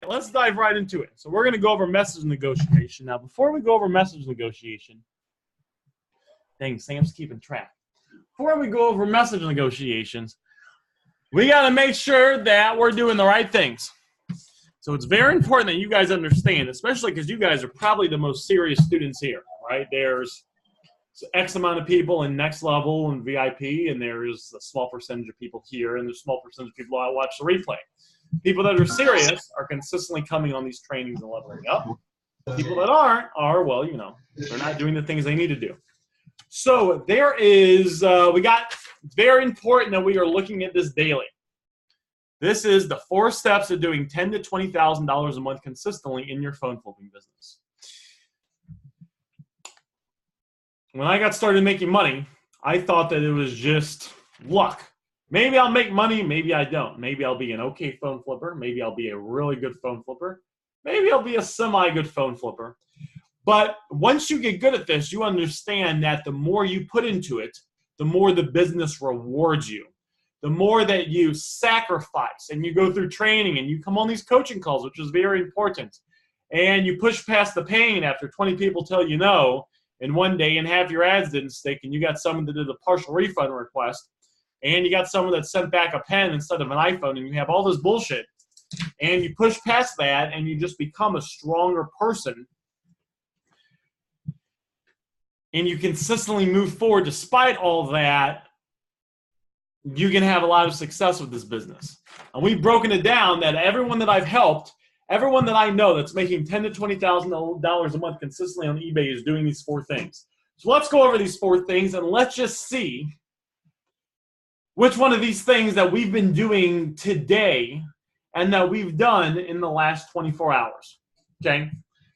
let's dive right into it. So we're going to go over message negotiation. Now, before we go over message negotiation, dang, Sam's keeping track. Before we go over message negotiations, we got to make sure that we're doing the right things. So it's very important that you guys understand, especially because you guys are probably the most serious students here, right? There's X amount of people in next level and VIP, and there's a small percentage of people here, and there's a small percentage of people that watch the replay. People that are serious are consistently coming on these trainings and leveling up. People that aren't are, well, you know, they're not doing the things they need to do. So there is, it's very important that we are looking at this daily. This is the 4 steps of doing $10,000 to $20,000 a month consistently in your phone flipping business. When I got started making money, I thought that it was just luck. Maybe I'll make money, maybe I don't. Maybe I'll be an okay phone flipper. Maybe I'll be a really good phone flipper. Maybe I'll be a semi-good phone flipper. But once you get good at this, you understand that the more you put into it, the more the business rewards you. The more that you sacrifice and you go through training and you come on these coaching calls, which is very important, and you push past the pain after 20 people tell you no, and one day and half your ads didn't stick, and you got someone that did a partial refund request, and you got someone that sent back a pen instead of an iPhone, and you have all this bullshit, and you push past that, and you just become a stronger person, and you consistently move forward despite all that, you can have a lot of success with this business. And we've broken it down that everyone that I've helped, everyone that I know that's making $10,000 to $20,000 a month consistently on eBay is doing these 4 things. So let's go over these 4 things and let's just see which one of these things that we've been doing today and that we've done in the last 24 hours. Okay?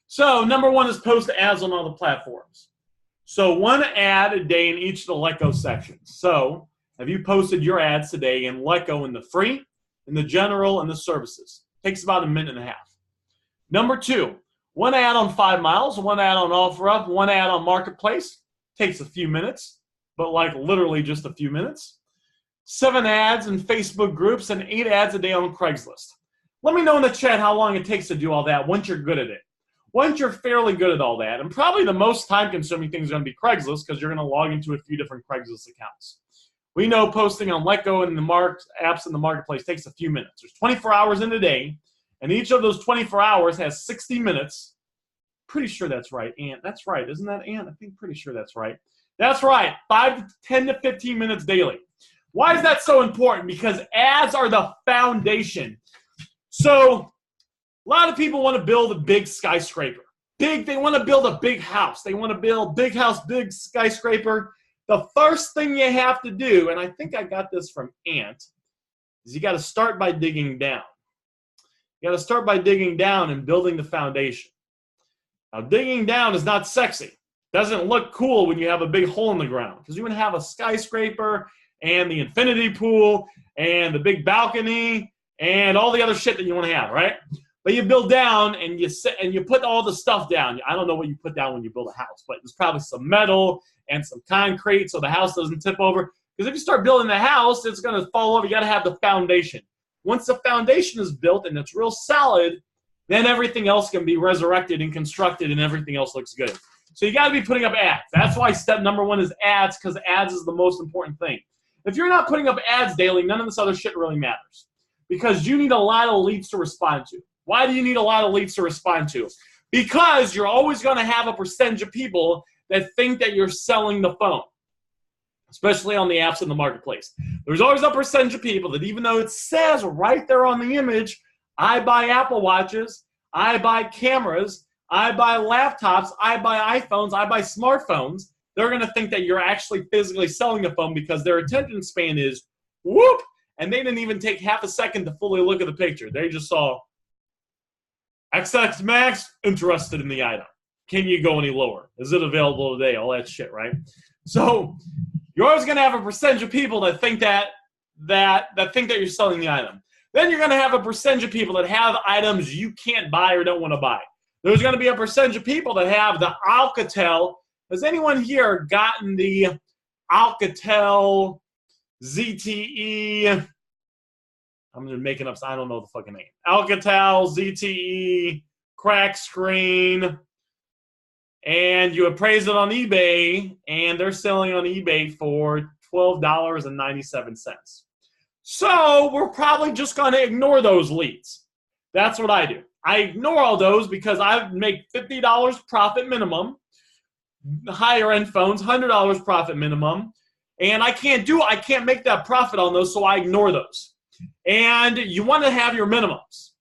So number 1 is post ads on all the platforms. So 1 ad a day in each of the Letgo sections. So have you posted your ads today in Letgo in the free, in the general, and the services? Takes about a minute and a half. Number 2, 1 ad on 5 miles, 1 ad on OfferUp, 1 ad on Marketplace. Takes a few minutes, but like literally just a few minutes. 7 ads in Facebook groups and 8 ads a day on Craigslist. Let me know in the chat how long it takes to do all that once you're good at it. Once you're fairly good at all that, and probably the most time-consuming thing is going to be Craigslist because you're going to log into a few different Craigslist accounts. We know posting on Letgo and the apps in the Marketplace takes a few minutes. There's 24 hours in a day, and each of those 24 hours has 60 minutes. Pretty sure that's right, Ant. That's right. Isn't that Ant? I think pretty sure that's right. That's right. 10 to 15 minutes daily. Why is that so important? Because ads are the foundation. So a lot of people want to build a big skyscraper. They want to build a big house. They want to build big house, big skyscraper. The first thing you have to do, and I think I got this from Ant, is you got to start by digging down. You got to start by digging down and building the foundation. Now, digging down is not sexy. Doesn't look cool when you have a big hole in the ground because you want to have a skyscraper and the infinity pool and the big balcony and all the other shit that you want to have, right? But you build down and you put all the stuff down. I don't know what you put down when you build a house, but there's probably some metal and some concrete so the house doesn't tip over. Because if you start building the house, it's going to fall over. You got to have the foundation. Once the foundation is built and it's real solid, then everything else can be resurrected and constructed and everything else looks good. So you got to be putting up ads. That's why step number 1 is ads, because ads is the most important thing. If you're not putting up ads daily, none of this other shit really matters. Because you need a lot of leads to respond to. Why do you need a lot of leads to respond to? Because you're always going to have a percentage of people that think that you're selling the phone, especially on the apps in the Marketplace. There's always a percentage of people that even though it says right there on the image, I buy Apple Watches, I buy cameras, I buy laptops, I buy iPhones, I buy smartphones, they're going to think that you're actually physically selling the phone because their attention span is whoop, and they didn't even take half a second to fully look at the picture. They just saw XX Max, interested in the item. Can you go any lower? Is it available today? All that shit, right? So you're always going to have a percentage of people that think that you're selling the item. Then you're going to have a percentage of people that have items you can't buy or don't want to buy. There's going to be a percentage of people that have the Alcatel. Has anyone here gotten the Alcatel ZTE I'm just making up, I don't know the fucking name. Alcatel, ZTE, crack screen, and you appraise it on eBay, and they're selling on eBay for $12.97. So we're probably just going to ignore those leads. That's what I do. I ignore all those because I make $50 profit minimum, higher end phones, $100 profit minimum, and I can't make that profit on those, so I ignore those. And you want to have your minimums.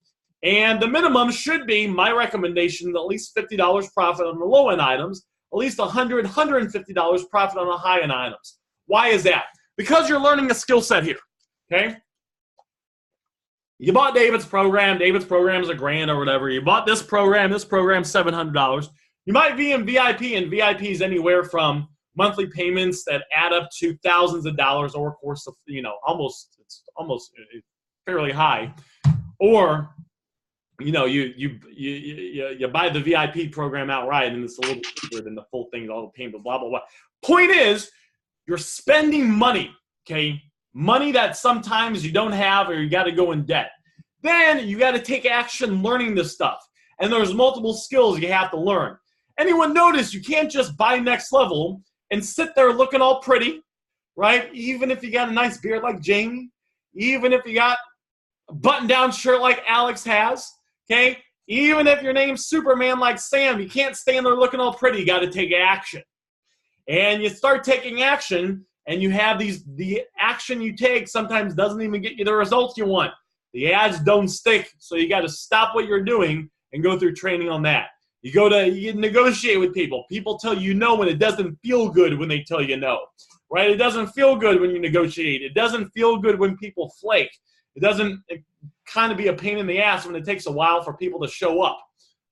And the minimum should be, my recommendation, at least $50 profit on the low-end items, at least $100, $150 profit on the high-end items. Why is that? Because you're learning a skill set here, okay? You bought David's program. David's program is $1,000 or whatever. You bought this program $700. You might be in VIP, and VIP is anywhere from monthly payments that add up to thousands of dollars over a course of, it's almost fairly high. Or, you buy the VIP program outright, and it's a little cheaper than the full thing, all the payment, blah, blah, blah. Point is, you're spending money, okay? Money that sometimes you don't have, or you got to go in debt. Then you got to take action learning this stuff. And there's multiple skills you have to learn. Anyone notice you can't just buy Next Level and sit there looking all pretty, right? Even if you got a nice beard like Jamie, even if you got a button-down shirt like Alex has, okay? Even if your name's Superman like Sam, you can't stand there looking all pretty. You got to take action. And you start taking action, and you have the action you take sometimes doesn't even get you the results you want. The ads don't stick, so you got to stop what you're doing and go through training on that. You negotiate with people. People tell you no, and it doesn't feel good when they tell you no, right? It doesn't feel good when you negotiate. It doesn't feel good when people flake. It kind of be a pain in the ass when it takes a while for people to show up,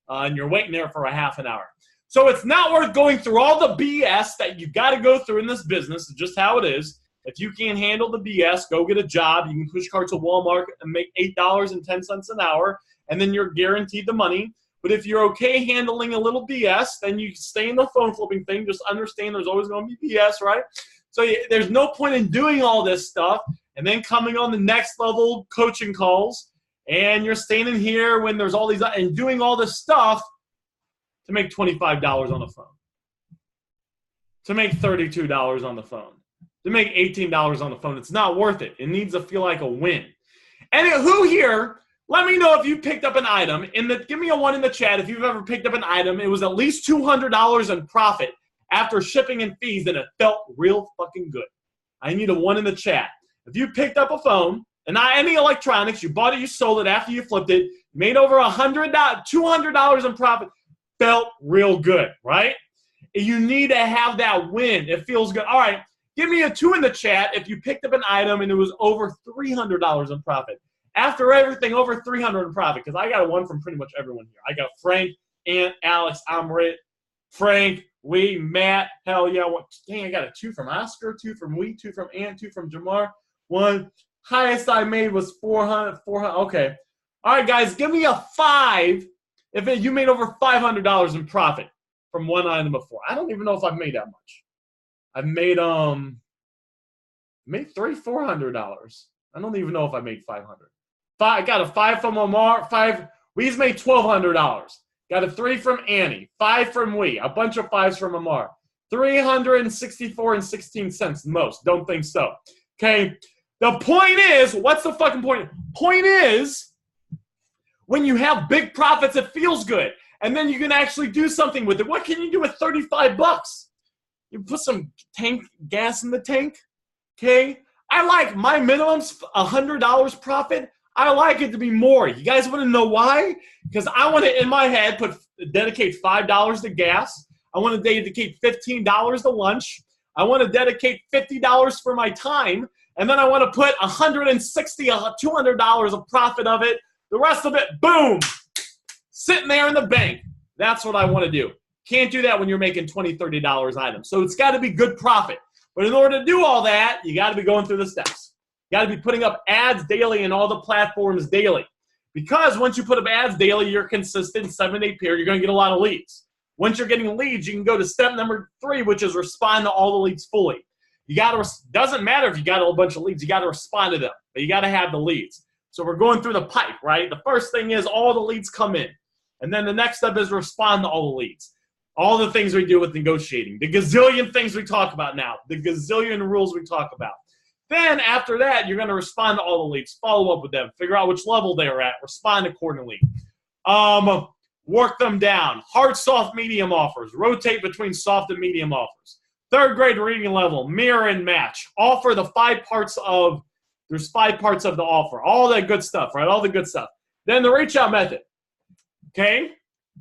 and you're waiting there for a half an hour. So it's not worth going through all the BS that you got to go through in this business. It's just how it is. If you can't handle the BS, go get a job. You can push carts to Walmart and make $8.10 an hour, and then you're guaranteed the money. But if you're okay handling a little BS, then you stay in the phone flipping thing. Just understand there's always going to be BS, right? So there's no point in doing all this stuff and then coming on the next level coaching calls, and you're standing here when there's all these and doing all this stuff to make $25 on the phone, to make $32 on the phone, to make $18 on the phone. It's not worth it. It needs to feel like a win. And who here, let me know if you picked up an item. Give me a 1 in the chat if you've ever picked up an item. It was at least $200 in profit after shipping and fees, and it felt real fucking good. I need a 1 in the chat. If you picked up a phone, and not any electronics, you bought it, you sold it after you flipped it, made over $200 in profit, felt real good, right? You need to have that win. It feels good. All right, give me a 2 in the chat if you picked up an item and it was over $300 in profit. After everything, over $300 in profit, because I got a 1 from pretty much everyone here. I got Frank, Ant, Alex, Amrit, Frank, we, Matt, hell yeah. Dang, I got a 2 from Oscar, 2 from we, 2 from Ant, 2 from Jamar, 1. Highest I made was 400. Okay. All right, guys, give me a 5 if you made over $500 in profit from one item before. I don't even know if I've made that much. I've made $400. I don't even know if I made 500. I got a 5 from Omar. 5. We's made $1,200. Got a 3 from Annie. 5 from we. A bunch of 5s from Omar. $364.16 most. Don't think so. Okay. The point is, what's the fucking point? Point is, when you have big profits, it feels good. And then you can actually do something with it. What can you do with $35? You put some tank gas in the tank, okay? I like my minimum's $100 profit. I like it to be more. You guys want to know why? Because I want to, in my head, dedicate $5 to gas. I want to dedicate $15 to lunch. I want to dedicate $50 for my time. And then I want to put $160, $200 of profit of it. The rest of it, boom, sitting there in the bank. That's what I want to do. Can't do that when you're making $20, $30 items. So it's got to be good profit. But in order to do all that, you got to be going through the steps. You got to be putting up ads daily in all the platforms daily. Because once you put up ads daily, you're consistent, 7-day period, you're going to get a lot of leads. Once you're getting leads, you can go to step number 3, which is respond to all the leads fully. You got to, doesn't matter if you got a bunch of leads, you got to respond to them, but you got to have the leads. So we're going through the pipe, right? The first thing is all the leads come in. And then the next step is respond to all the leads. All the things we do with negotiating. The gazillion things we talk about now. The gazillion rules we talk about. Then after that, you're going to respond to all the leads. Follow up with them. Figure out which level they're at. Respond accordingly. Work them down. Hard, soft, medium offers. Rotate between soft and medium offers. Third grade reading level. Mirror and match. Offer the 5 parts of, there's 5 parts of the offer. All that good stuff, right? All the good stuff. Then the reach out method. Okay?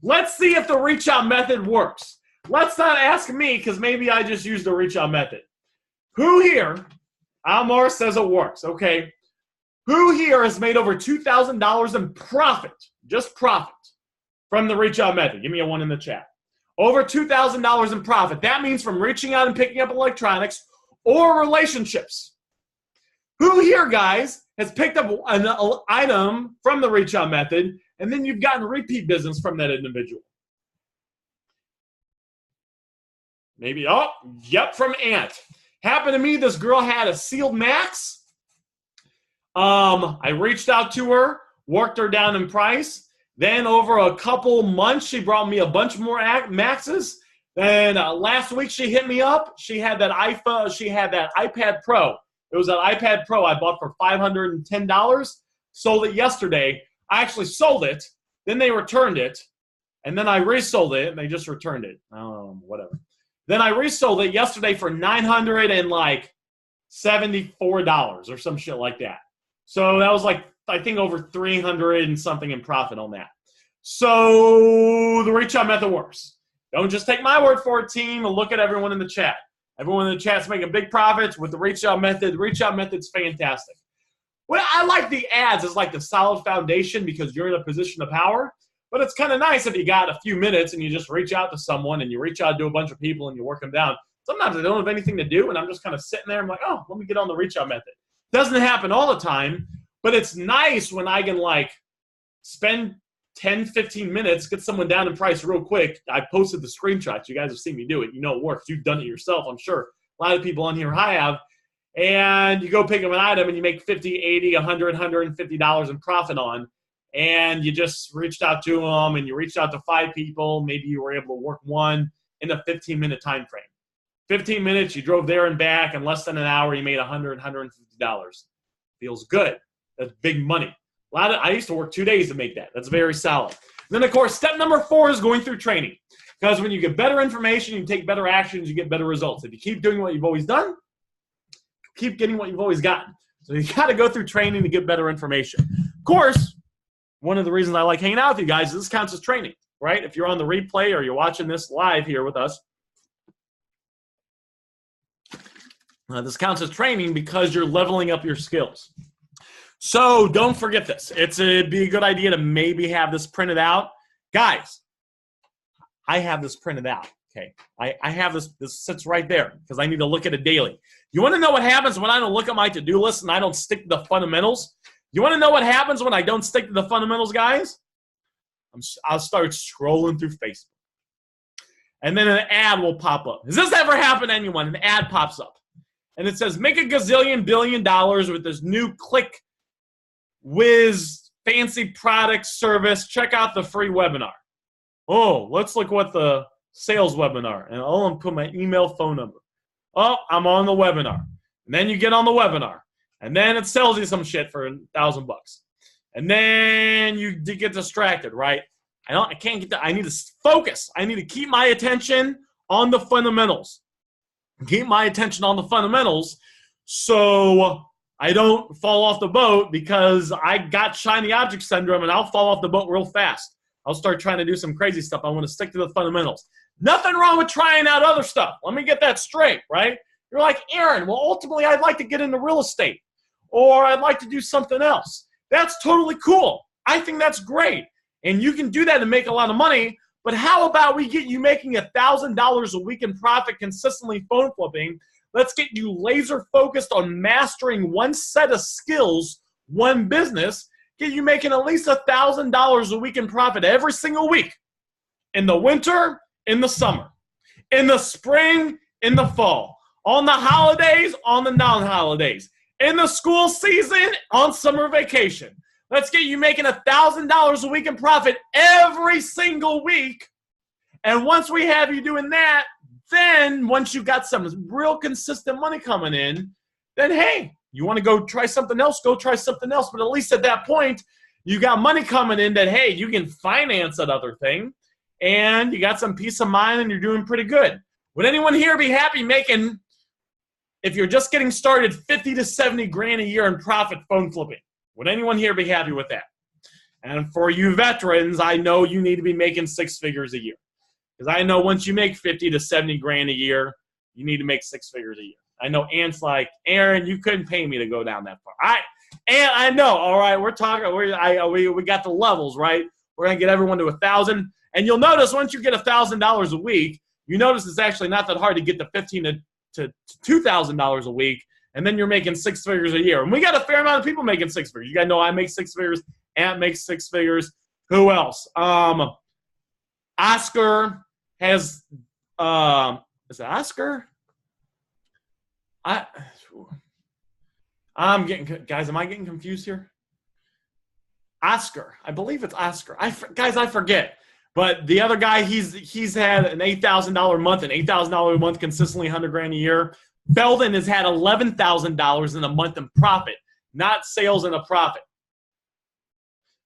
Let's see if the reach out method works. Let's not ask me because maybe I just used the reach out method. Who here, Almar says it works, okay? Who here has made over $2,000 in profit, just profit, from the reach out method? Give me a 1 in the chat. Over $2,000 in profit. That means from reaching out and picking up electronics or relationships. Who here, guys, has picked up an item from the reach out method and then you've gotten repeat business from that individual? Maybe, oh, yep, from Ant. Happened to me, this girl had a sealed max. I reached out to her, worked her down in price. Then over a couple months, she brought me a bunch more maxes. Then last week she hit me up. She had that iPad Pro. It was an iPad Pro I bought for $510. Sold it yesterday. I actually sold it. Then they returned it. And then I resold it, and they just returned it. Whatever. Then I resold it yesterday for $974 or some shit like that. So that was like, I think, over 300 and something in profit on that. So the reach out method works. Don't just take my word for it, team, and look at everyone in the chat. Everyone in the chat's making big profits with the reach out method. The reach out method's fantastic. Well, I like the ads as like the solid foundation because you're in a position of power. But it's kind of nice if you got a few minutes and you just reach out to someone and you reach out to a bunch of people and you work them down. Sometimes I don't have anything to do and I'm just kind of sitting there. I'm like, oh, let me get on the reach out method. Doesn't happen all the time, but it's nice when I can like spend 10, 15 minutes, get someone down in price real quick. I posted the screenshots. You guys have seen me do it. You know it works. You've done it yourself, I'm sure. A lot of people on here have. And you go pick up an item and you make $50, $80, $100, $150 in profit on. And you just reached out to them and you reached out to 5 people. Maybe you were able to work one in a 15-minute time frame. 15 minutes, you drove there and back. In less than an hour, you made $100, $150. Feels good. That's big money. I used to work 2 days to make that. That's very solid. Then, of course, step number 4 is going through training. Because when you get better information, you take better actions, you get better results. If you keep doing what you've always done, keep getting what you've always gotten. So you got to go through training to get better information. Of course, one of the reasons I like hanging out with you guys is this counts as training, right? If you're on the replay or you're watching this live here with us, this counts as training because you're leveling up your skills. So don't forget this. It'd be a good idea to maybe have this printed out. Guys, I have this printed out, okay? I have this sits right there because I need to look at it daily. You want to know what happens when I don't look at my to-do list and I don't stick to the fundamentals? You want to know what happens when I don't stick to the fundamentals, guys? I'll start scrolling through Facebook. And then an ad will pop up. Has this ever happened to anyone? An ad pops up. And it says, make a gazillion billion dollars with this new click whiz fancy product service. Check out the free webinar. Oh, let's look what the sales webinar. And I'll put my email phone number. Oh, I'm on the webinar. And then you get on the webinar. And then it sells you some shit for $1,000. And then you get distracted, right? I can't get that. I need to focus. I need to keep my attention on the fundamentals. Keep my attention on the fundamentals so I don't fall off the boat because I got shiny object syndrome and I'll fall off the boat real fast. I'll start trying to do some crazy stuff. I want to stick to the fundamentals. Nothing wrong with trying out other stuff. Let me get that straight, right? You're like, Aaron, well, ultimately I'd like to get into real estate or I'd like to do something else. That's totally cool. I think that's great. And you can do that and make a lot of money. But how about we get you making $1,000 a week in profit consistently phone flipping? Let's get you laser focused on mastering one set of skills, one business. Get you making at least $1,000 a week in profit every single week. In the winter, in the summer. In the spring, in the fall. On the holidays, on the non-holidays. In the school season, on summer vacation. Let's get you making $1,000 a week in profit every single week. And once we have you doing that, then once you got some real consistent money coming in, then hey, you want to go try something else, go try something else. But at least at that point, you got money coming in that, hey, you can finance that other thing, and you got some peace of mind, and you're doing pretty good. Would anyone here be happy making, if you're just getting started, 50 to 70 grand a year in profit phone flipping? Would anyone here be happy with that? And for you veterans, I know you need to be making 6 figures a year. Because I know once you make 50 to 70 grand a year, you need to make 6 figures a year. I know Ant's like, Aaron, you couldn't pay me to go down that far. And I know, all right, we're talking, we got the levels, right? We're going to get everyone to 1,000. And you'll notice once you get $1,000 a week, you notice it's actually not that hard to get to $1,500 to $2,000 a week. And then you're making 6 figures a year. And we got a fair amount of people making 6 figures. You guys know I make 6 figures. Ant makes 6 figures. Who else? Oscar has, is it Oscar? I'm getting, guys, am I getting confused here? Oscar. I believe it's Oscar. Guys, I forget. But the other guy, he's had an $8,000 month, an $8,000 a month, consistently 100 grand a year. Belden has had $11,000 in a month in profit, not sales and a profit.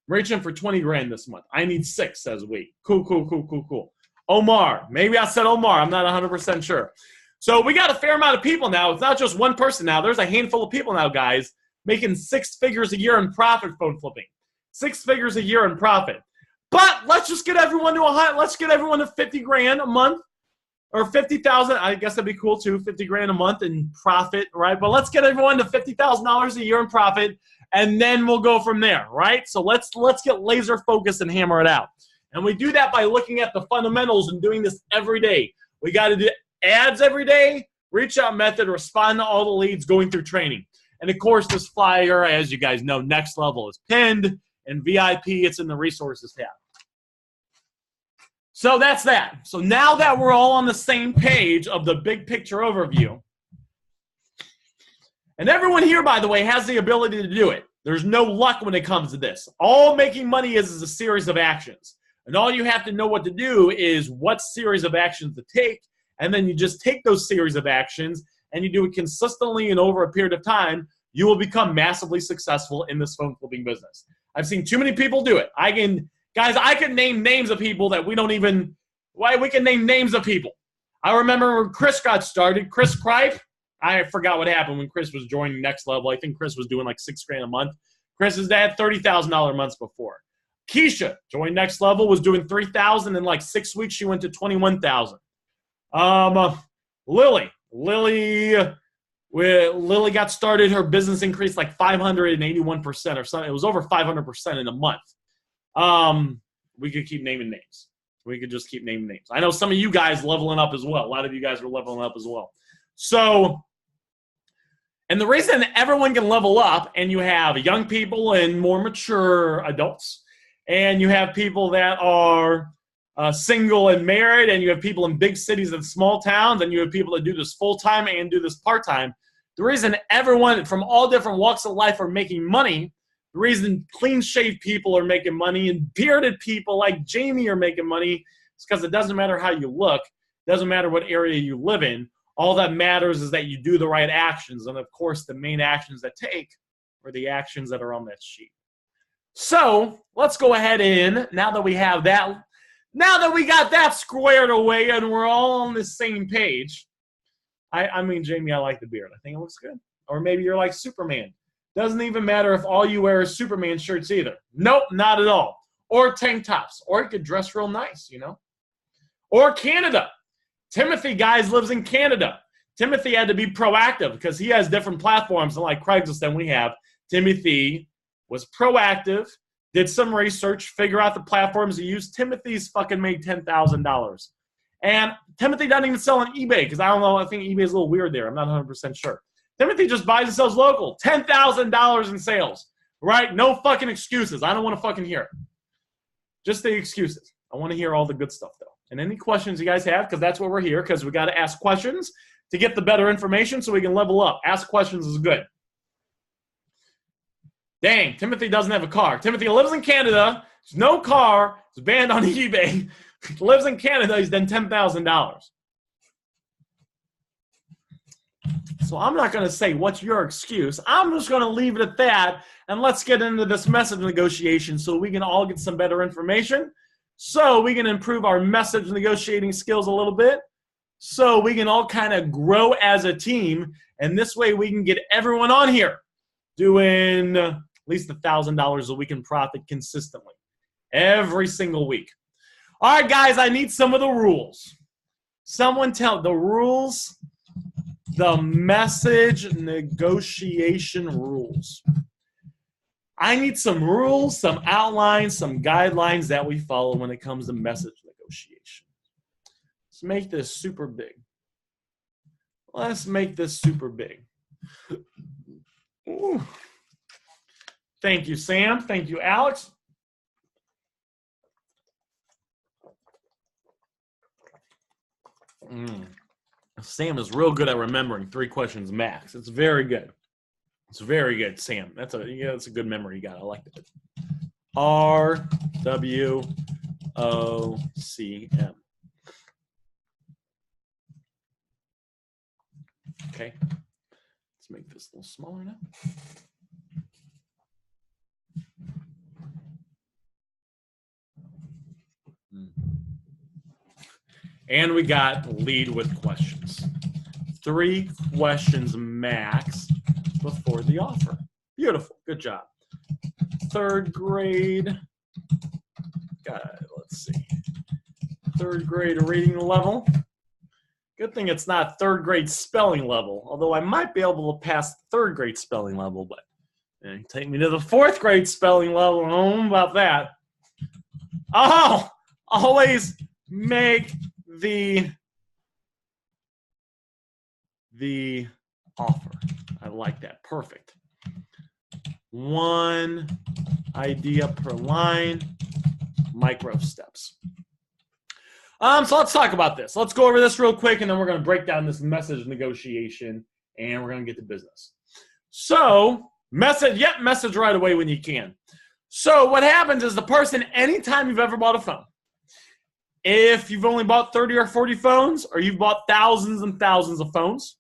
I'm reaching for 20 grand this month. I need 6, says we. Cool. Omar. Maybe I said Omar. I'm not 100% sure. So we got a fair amount of people now. It's not just one person now. There's a handful of people now, guys, making 6 figures a year in profit phone flipping. 6 figures a year in profit. But let's just get everyone to let's get everyone to 50 grand a month or 50,000. I guess that'd be cool too. 50 grand a month in profit, right? But let's get everyone to $50,000 a year in profit, and then we'll go from there, right? So let's get laser focused and hammer it out. And we do that by looking at the fundamentals and doing this every day. We got to do ads every day, reach out method, respond to all the leads, going through training. And of course, this flyer, as you guys know, Next Level is pinned, and VIP, it's in the resources tab. So that's that. So now that we're all on the same page of the big picture overview, and everyone here, by the way, has the ability to do it. There's no luck when it comes to this. All making money is a series of actions. And all you have to know what to do is what series of actions to take, and then you just take those series of actions and you do it consistently and over a period of time, you will become massively successful in this phone flipping business. I've seen too many people do it. Guys, I can name names of people that we don't even, we can name names of people. I remember when Chris got started, Chris Kripe, I forgot what happened when Chris was joining Next Level. I think Chris was doing like 6 grand a month. Chris has had $30,000 months before. Keisha joined Next Level, was doing $3,000 in like 6 weeks. She went to $21,000. Lily got started. Her business increased like 581% or something. It was over 500% in a month. We could keep naming names. We could just keep naming names. I know some of you guys leveling up as well. A lot of you guys are leveling up as well. So, and the reason everyone can level up, and you have young people and more mature adults, and you have people that are single and married, and you have people in big cities and small towns, and you have people that do this full-time and do this part-time. The reason everyone from all different walks of life are making money, the reason clean-shaved people are making money and bearded people like Jamie are making money is because it doesn't matter how you look. It doesn't matter what area you live in. All that matters is that you do the right actions. And, of course, the main actions that take are the actions that are on that sheet. So let's go ahead and, now that we have that, now that we got that squared away and we're all on the same page, I mean, Jamie, I like the beard. I think it looks good. Or maybe you're like Superman. Doesn't even matter if all you wear is Superman shirts either. Nope, not at all. Or tank tops. Or you could dress real nice, you know. Or Canada. Timothy, guys, lives in Canada. Timothy had to be proactive because he has different platforms than like Craigslist than we have. Timothy was proactive, did some research, figure out the platforms he used. Timothy's fucking made $10,000. And Timothy doesn't even sell on eBay because I don't know. I think eBay is a little weird there. I'm not 100% sure. Timothy just buys and sells local. $10,000 in sales, right? No fucking excuses. I don't want to fucking hear it. Just the excuses. I want to hear all the good stuff, though. And any questions you guys have, because that's what we're here, because we got to ask questions to get the better information so we can level up. Ask questions is good. Dang, Timothy doesn't have a car. Timothy lives in Canada. There's no car. It's banned on eBay. Lives in Canada. He's done $10,000. So I'm not going to say what's your excuse. I'm just going to leave it at that, and let's get into this message negotiation so we can all get some better information, so we can improve our message negotiating skills a little bit, so we can all kind of grow as a team, and this way we can get everyone on here doing at least $1,000 a week in profit consistently every single week. All right, guys, I need some of the rules. Someone tell the rules. The message negotiation rules. I need some rules, some outlines, some guidelines that we follow when it comes to message negotiation. Let's make this super big. Let's make this super big. Ooh. Thank you, Sam. Thank you, Alex. Sam is real good at remembering 3 questions max. It's very good. It's very good, Sam. That's a good memory you got. I like that. RWOCM. Okay. Let's make this a little smaller now. And we got lead with questions. 3 questions max before the offer. Beautiful. Good job. 3rd grade. Let's see. 3rd grade reading level. Good thing it's not 3rd grade spelling level, although I might be able to pass 3rd grade spelling level, but take me to the 4th grade spelling level. I don't know about that. Oh, always make the offer. I like that. Perfect. 1 idea per line, micro steps. So let's talk about this. Let's go over this real quick, and then we're going to break down this message negotiation, and we're going to get to business. So message right away when you can. So what happens is the person, anytime you've ever bought a phone, if you've only bought 30 or 40 phones, or you've bought thousands and thousands of phones,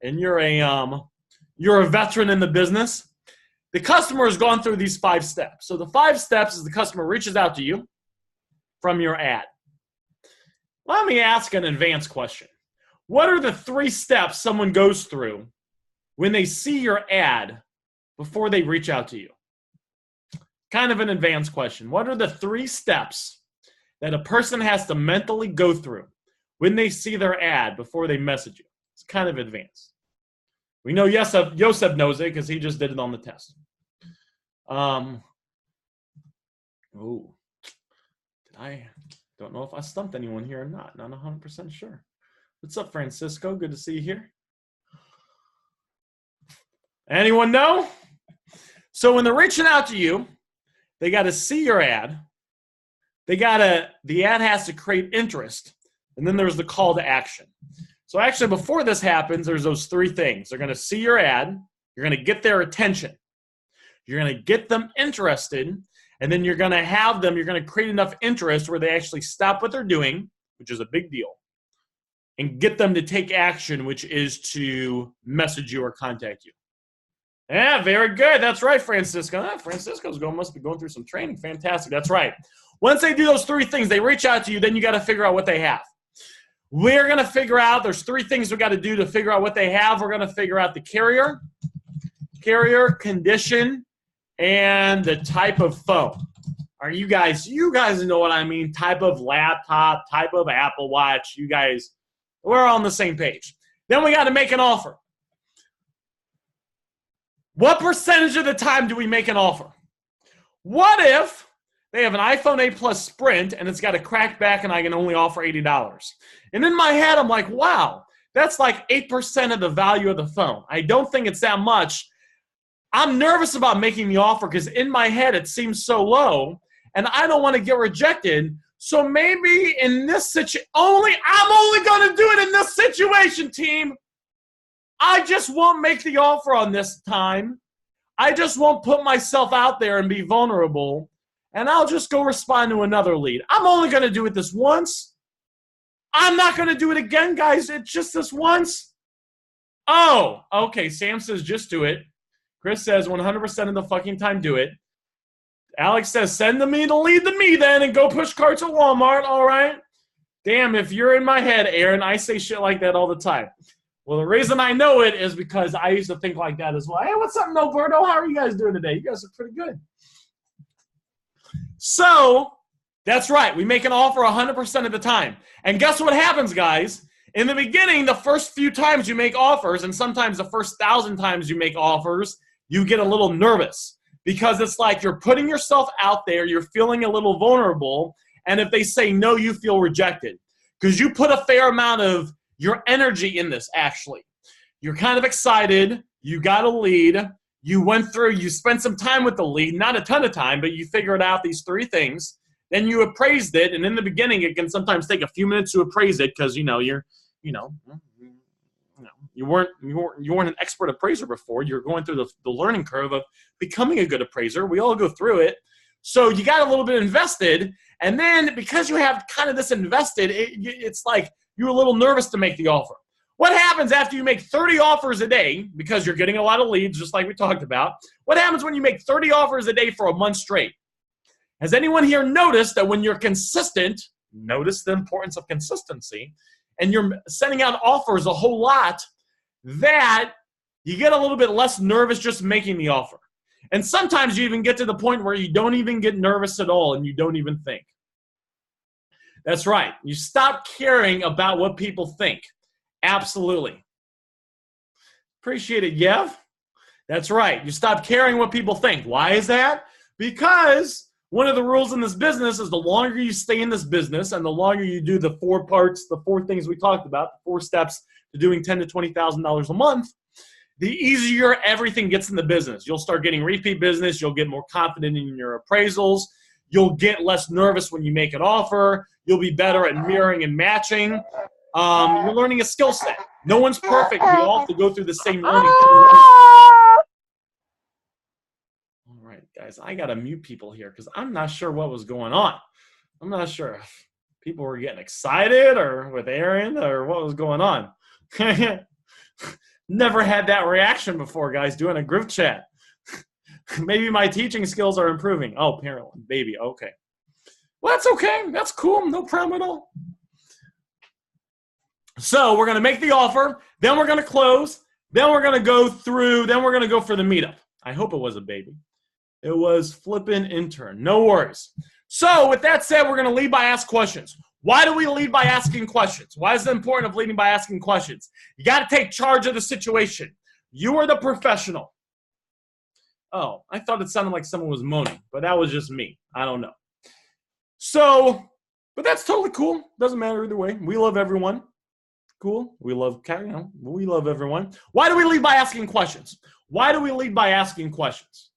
and you're a veteran in the business, the customer has gone through these 5 steps. So the 5 steps is the customer reaches out to you from your ad. Let me ask an advanced question. What are the 3 steps someone goes through when they see your ad before they reach out to you? Kind of an advanced question. What are the 3 steps that a person has to mentally go through when they see their ad before they message you? It's kind of advanced. We know Yosef knows it because he just did it on the test. I don't know if I stumped anyone here or not. Not 100% sure. What's up, Francisco? Good to see you here. Anyone know? So when they're reaching out to you, they got to see your ad. The ad has to create interest, and then there's the call to action. So actually, before this happens, there's those 3 things. They're going to see your ad, you're going to get their attention, you're going to get them interested, and then you're going to create enough interest where they actually stop what they're doing, which is a big deal, and get them to take action, which is to message you or contact you. Yeah, very good. That's right, Francisco. Francisco's must be going through some training. Fantastic. That's right. Once they do those 3 things, they reach out to you, then you got to figure out what they have. We're going to figure out, there's 3 things we got to do to figure out what they have. We're going to figure out the carrier, condition, and the type of phone. Are you guys know what I mean? Type of laptop, type of Apple Watch. You guys, we're all on the same page. Then we got to make an offer. What percentage of the time do we make an offer? What if they have an iPhone 8 Plus Sprint and it's got a cracked back and I can only offer $80? And in my head, I'm like, wow, that's like 8% of the value of the phone. I don't think it's that much. I'm nervous about making the offer because in my head it seems so low and I don't want to get rejected. So maybe in this situation, I'm only going to do it in this situation, team. I just won't make the offer on this time. I just won't put myself out there and be vulnerable, and I'll just go respond to another lead. I'm only going to do it this once. I'm not going to do it again, guys. It's just this once. Oh, okay. Sam says just do it. Chris says 100% of the fucking time do it. Alex says send me to lead the me then and go push carts at Walmart. All right. Damn, if you're in my head, Aaron, I say shit like that all the time. Well, the reason I know it is because I used to think like that as well. Hey, what's up, Noberto? How are you guys doing today? You guys are pretty good. So, that's right. We make an offer 100% of the time. And guess what happens, guys? In the beginning, the first few times you make offers, and sometimes the first 1,000 times you make offers, you get a little nervous. Because it's like you're putting yourself out there, you're feeling a little vulnerable, and if they say no, you feel rejected. Because you put a fair amount of your energy in this, actually. You're kind of excited. You got a lead. You went through, you spent some time with the lead, not a ton of time, but you figured out these 3 things. Then you appraised it, and in the beginning, it can sometimes take a few minutes to appraise it because, you weren't an expert appraiser before. You're going through the learning curve of becoming a good appraiser. We all go through it. So you got a little bit invested, and then because you have kind of this invested, it's like you're a little nervous to make the offer. What happens after you make 30 offers a day, because you're getting a lot of leads, just like we talked about? What happens when you make 30 offers a day for a month straight? Has anyone here noticed that when you're consistent, notice the importance of consistency, and you're sending out offers a whole lot, that you get a little bit less nervous just making the offer? And sometimes you even get to the point where you don't even get nervous at all and you don't even think. That's right. You stop caring about what people think. Absolutely. Appreciate it, Yev. That's right. You stop caring what people think. Why is that? Because one of the rules in this business is the longer you stay in this business and the longer you do the 4 parts, the 4 things we talked about, the 4 steps to doing $10,000 to $20,000 a month, the easier everything gets in the business. You'll start getting repeat business. You'll get more confident in your appraisals. You'll get less nervous when you make an offer. You'll be better at mirroring and matching. You're learning a skill set. No one's perfect. We all have to go through the same learning curve. All right, guys, I got to mute people here because I'm not sure what was going on. I'm not sure if people were getting excited or with Aaron or what was going on. Never had that reaction before, guys, doing a group chat. Maybe my teaching skills are improving. Oh, apparently, baby, okay. Well, that's okay. That's cool. No problem at all. So we're going to make the offer. Then we're going to close. Then we're going to go through. Then we're going to go for the meetup. I hope it was a baby. It was flippin' intern. No worries. So with that said, we're going to lead by ask questions. Why do we lead by asking questions? Why is it important of leading by asking questions? You got to take charge of the situation. You are the professional. Oh, I thought it sounded like someone was moaning, but that was just me. I don't know. So, but that's totally cool. Doesn't matter either way. We love everyone. Cool. We love everyone. Why do we lead by asking questions? Why do we lead by asking questions?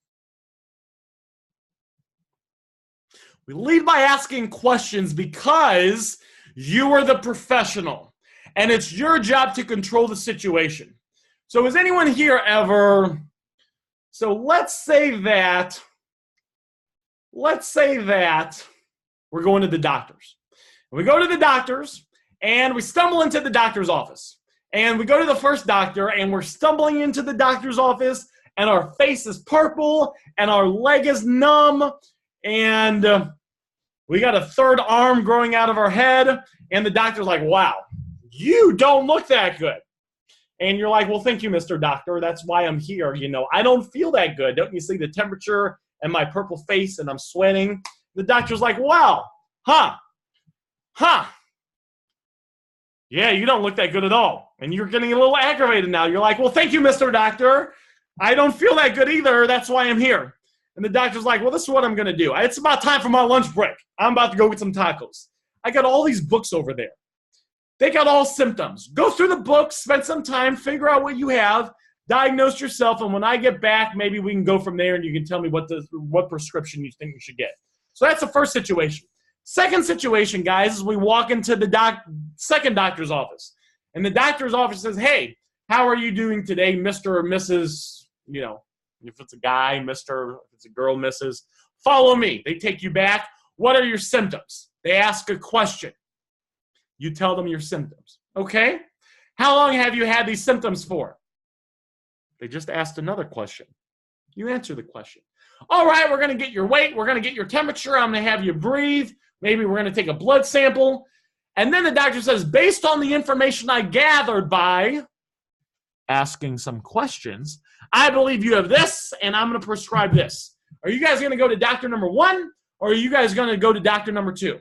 We lead by asking questions because you are the professional, and it's your job to control the situation. So has anyone here ever, so let's say that we're going to the doctors. And we go to the doctors, and we stumble into the doctor's office. And we go to the first doctor, and we're stumbling into the doctor's office, and our face is purple, and our leg is numb, and we got a third arm growing out of our head, and the doctor's like, wow, you don't look that good. And you're like, well, thank you, Mr. Doctor. That's why I'm here. You know, I don't feel that good. Don't you see the temperature and my purple face, and I'm sweating? The doctor's like, wow, huh. Yeah, you don't look that good at all. And you're getting a little aggravated now. You're like, well, thank you, Mr. Doctor. I don't feel that good either. That's why I'm here. And the doctor's like, well, this is what I'm going to do. It's about time for my lunch break. I'm about to go get some tacos. I got all these books over there. They got all symptoms. Go through the books, spend some time, figure out what you have, diagnose yourself, and when I get back, maybe we can go from there and you can tell me what prescription you think you should get. So that's the first situation. Second situation, guys, is we walk into the second doctor's office. And the doctor's office says, hey, how are you doing today, Mr. or Mrs., If it's a guy, Mr., if it's a girl, Mrs., follow me. They take you back. What are your symptoms? They ask a question. You tell them your symptoms. Okay? How long have you had these symptoms for? They just asked another question. You answer the question. All right, we're going to get your weight. We're going to get your temperature. I'm going to have you breathe. Maybe we're going to take a blood sample. And then the doctor says, based on the information I gathered by asking some questions, I believe you have this, and I'm going to prescribe this. Are you guys going to go to doctor number 1, or are you guys going to go to doctor number 2?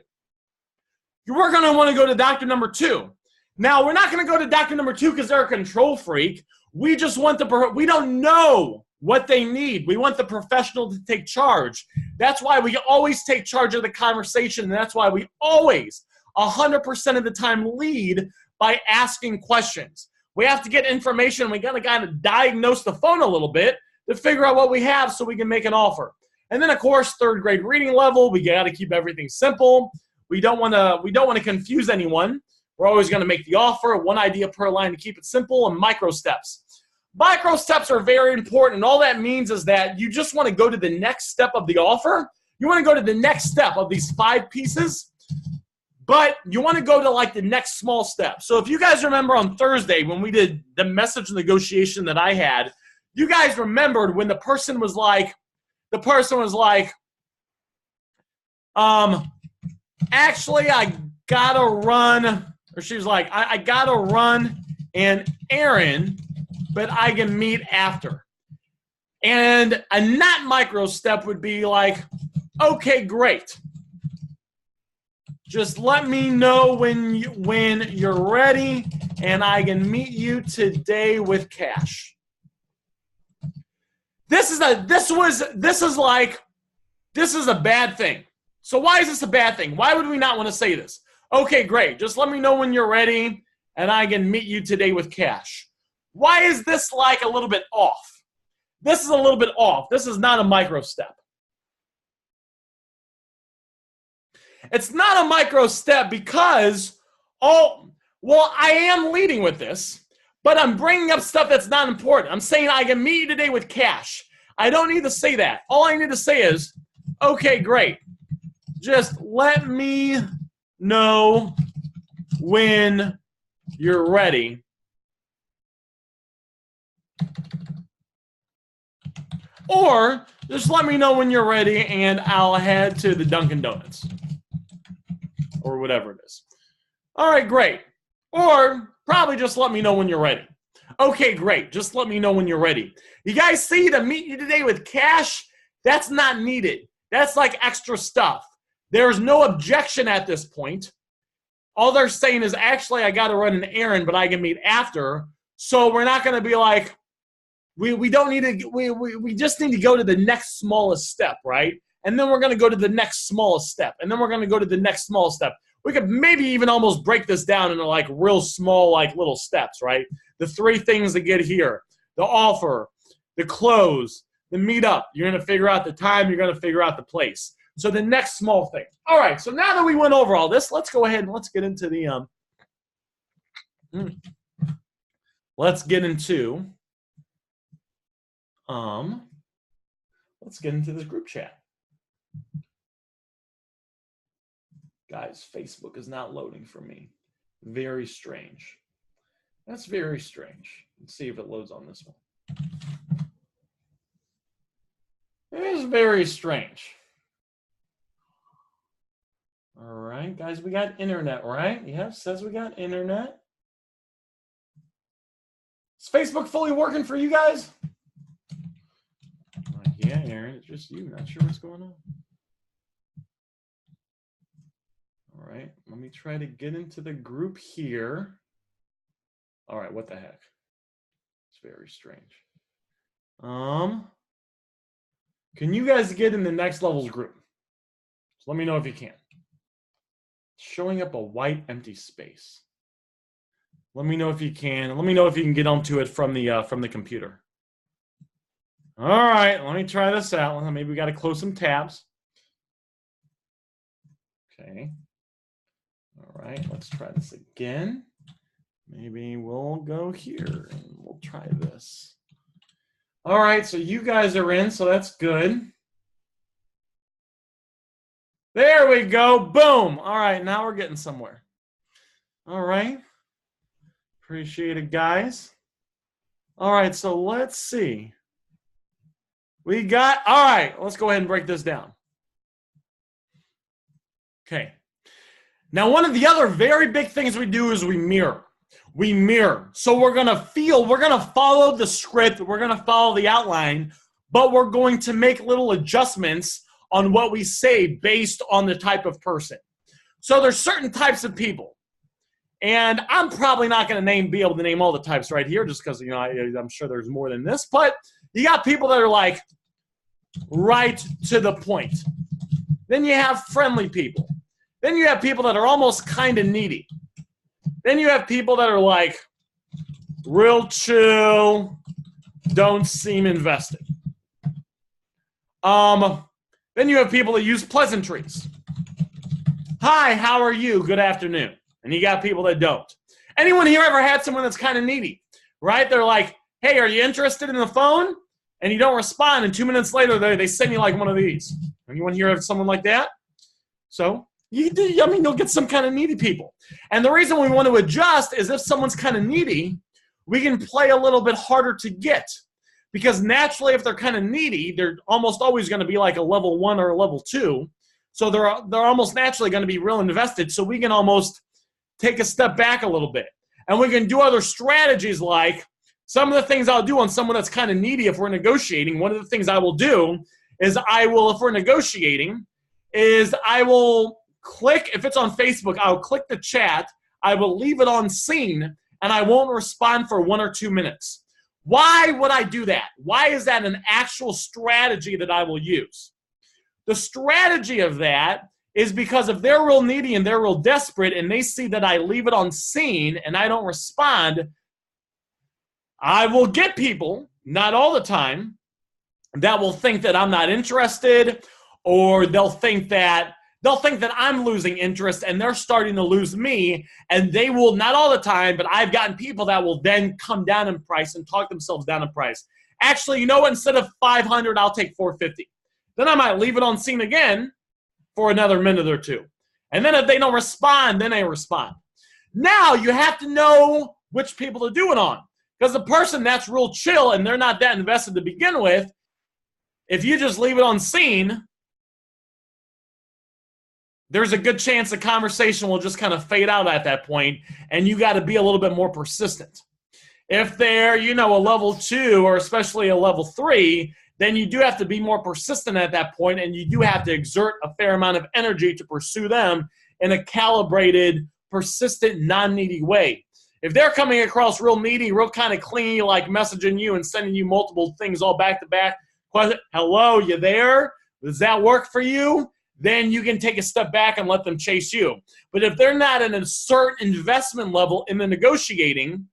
We're going to want to go to doctor number 2. Now, we're not going to go to doctor number 2 because they're a control freak. We just want we don't know what they need. We want the professional to take charge. That's why we always take charge of the conversation, and that's why we always, 100% of the time, lead by asking questions. We have to get information. We got to kind of diagnose the phone a little bit to figure out what we have so we can make an offer. And then, of course, 3rd grade reading level, we got to keep everything simple. We don't want to confuse anyone. We're always going to make the offer, 1 idea per line to keep it simple, and micro steps. Micro steps are very important. All that means is that you just want to go to the next step of the offer. You want to go to the next step of these 5 pieces, but you want to go to like the next small step. So if you guys remember on Thursday when we did the message negotiation that I had, you guys remembered when the person was like, actually, I gotta run, or she was like, I gotta run an errand, but I can meet after. And a not micro step would be like, okay, great. Just let me know when you're ready, and I can meet you today with cash. This is a bad thing. So why is this a bad thing? Why would we not want to say this? Okay, great. Just let me know when you're ready, and I can meet you today with cash. Why is this like a little bit off? This is a little bit off. This is not a micro step. It's not a micro step because, I am leading with this, but I'm bringing up stuff that's not important. I'm saying I can meet you today with cash. I don't need to say that. All I need to say is, okay, great. Just let me know when you're ready. Or just let me know when you're ready and I'll head to the Dunkin' Donuts. Or whatever it is. All right, great. Or probably just let me know when you're ready. Okay, great. Just let me know when you're ready. You guys see the meet you today with cash? That's not needed. That's like extra stuff. There's no objection at this point. All they're saying is, actually, I got to run an errand, but I can meet after. So we're not going to be like, we don't need to, we just need to go to the next smallest step, right? And then we're going to go to the next smallest step. And then we're going to go to the next smallest step. We could maybe even almost break this down into like real small, like little steps, right? The 3 things to get here: the offer, the close, the meetup. You're going to figure out the time. You're going to figure out the place. So the next small thing. All right. So now that we went over all this, let's go ahead and let's get into the let's get into this group chat. Guys, Facebook is not loading for me. Very strange. That's very strange. Let's see if it loads on this one. It is very strange. All right, guys, we got internet, right? Yeah, it says we got internet. Is Facebook fully working for you guys? Yeah, Aaron, it's just you. Not sure what's going on. All right, let me try to get into the group here. All right, what the heck? It's very strange. Can you guys get in the next levels group? So let me know if you can. It's showing up a white empty space. Let me know if you can. Let me know if you can get onto it from the computer. All right, let me try this out. Maybe we got to close some tabs. Okay. All right, let's try this again. Maybe we'll go here and we'll try this. All right, so you guys are in, so that's good. There we go. Boom. All right, now we're getting somewhere. All right. Appreciate it, guys. All right, so let's see. All right, let's go ahead and break this down. Okay. Now, one of the other very big things we do is we mirror. We mirror. So we're going to follow the script, we're going to follow the outline, but we're going to make little adjustments on what we say based on the type of person. So there's certain types of people. And I'm probably not going to be able to name all the types right here just because, I'm sure there's more than this. But you got people that are like right to the point. Then you have friendly people. Then you have people that are almost kind of needy. Then you have people that are like real chill, don't seem invested. Then you have people that use pleasantries. Hi, how are you? Good afternoon. And you got people that don't. Anyone here ever had someone that's kind of needy, right? They're like, hey, are you interested in the phone? And you don't respond, and 2 minutes later, they send you like one of these. Anyone here have someone like that? So you'll get some kind of needy people. And the reason we want to adjust is if someone's kind of needy, we can play a little bit harder to get. Because naturally, if they're kind of needy, they're almost always going to be like a level 1 or a level 2. So they're almost naturally going to be real invested. So we can almost take a step back a little bit. And we can do other strategies like some of the things I'll do on someone that's kind of needy if we're negotiating. One of the things I will do is if we're negotiating, I will click, if it's on Facebook, I'll click the chat, I will leave it on seen, and I won't respond for 1 or 2 minutes. Why would I do that? Why is that an actual strategy that I will use? The strategy of that is because if they're real needy and they're real desperate and they see that I leave it on seen and I don't respond, I will get people, not all the time, that will think that I'm not interested, or they'll think that I'm losing interest and they're starting to lose me, and they will, not all the time, but I've gotten people that will then come down in price and talk themselves down in price. Actually, you know what? Instead of 500, I'll take 450. Then I might leave it on scene again for another minute or two. And then if they don't respond, then they respond. Now you have to know which people to do it on. Because the person that's real chill and they're not that invested to begin with, if you just leave it on scene, there's a good chance the conversation will just kind of fade out at that point, and you got to be a little bit more persistent. If they're, a level 2 or especially a level 3, then you do have to be more persistent at that point, and you do have to exert a fair amount of energy to pursue them in a calibrated, persistent, non-needy way. If they're coming across real needy, real kind of clingy, like messaging you and sending you multiple things all back to back, hello, you there? Does that work for you? Then you can take a step back and let them chase you. But if they're not at a certain investment level in the negotiating,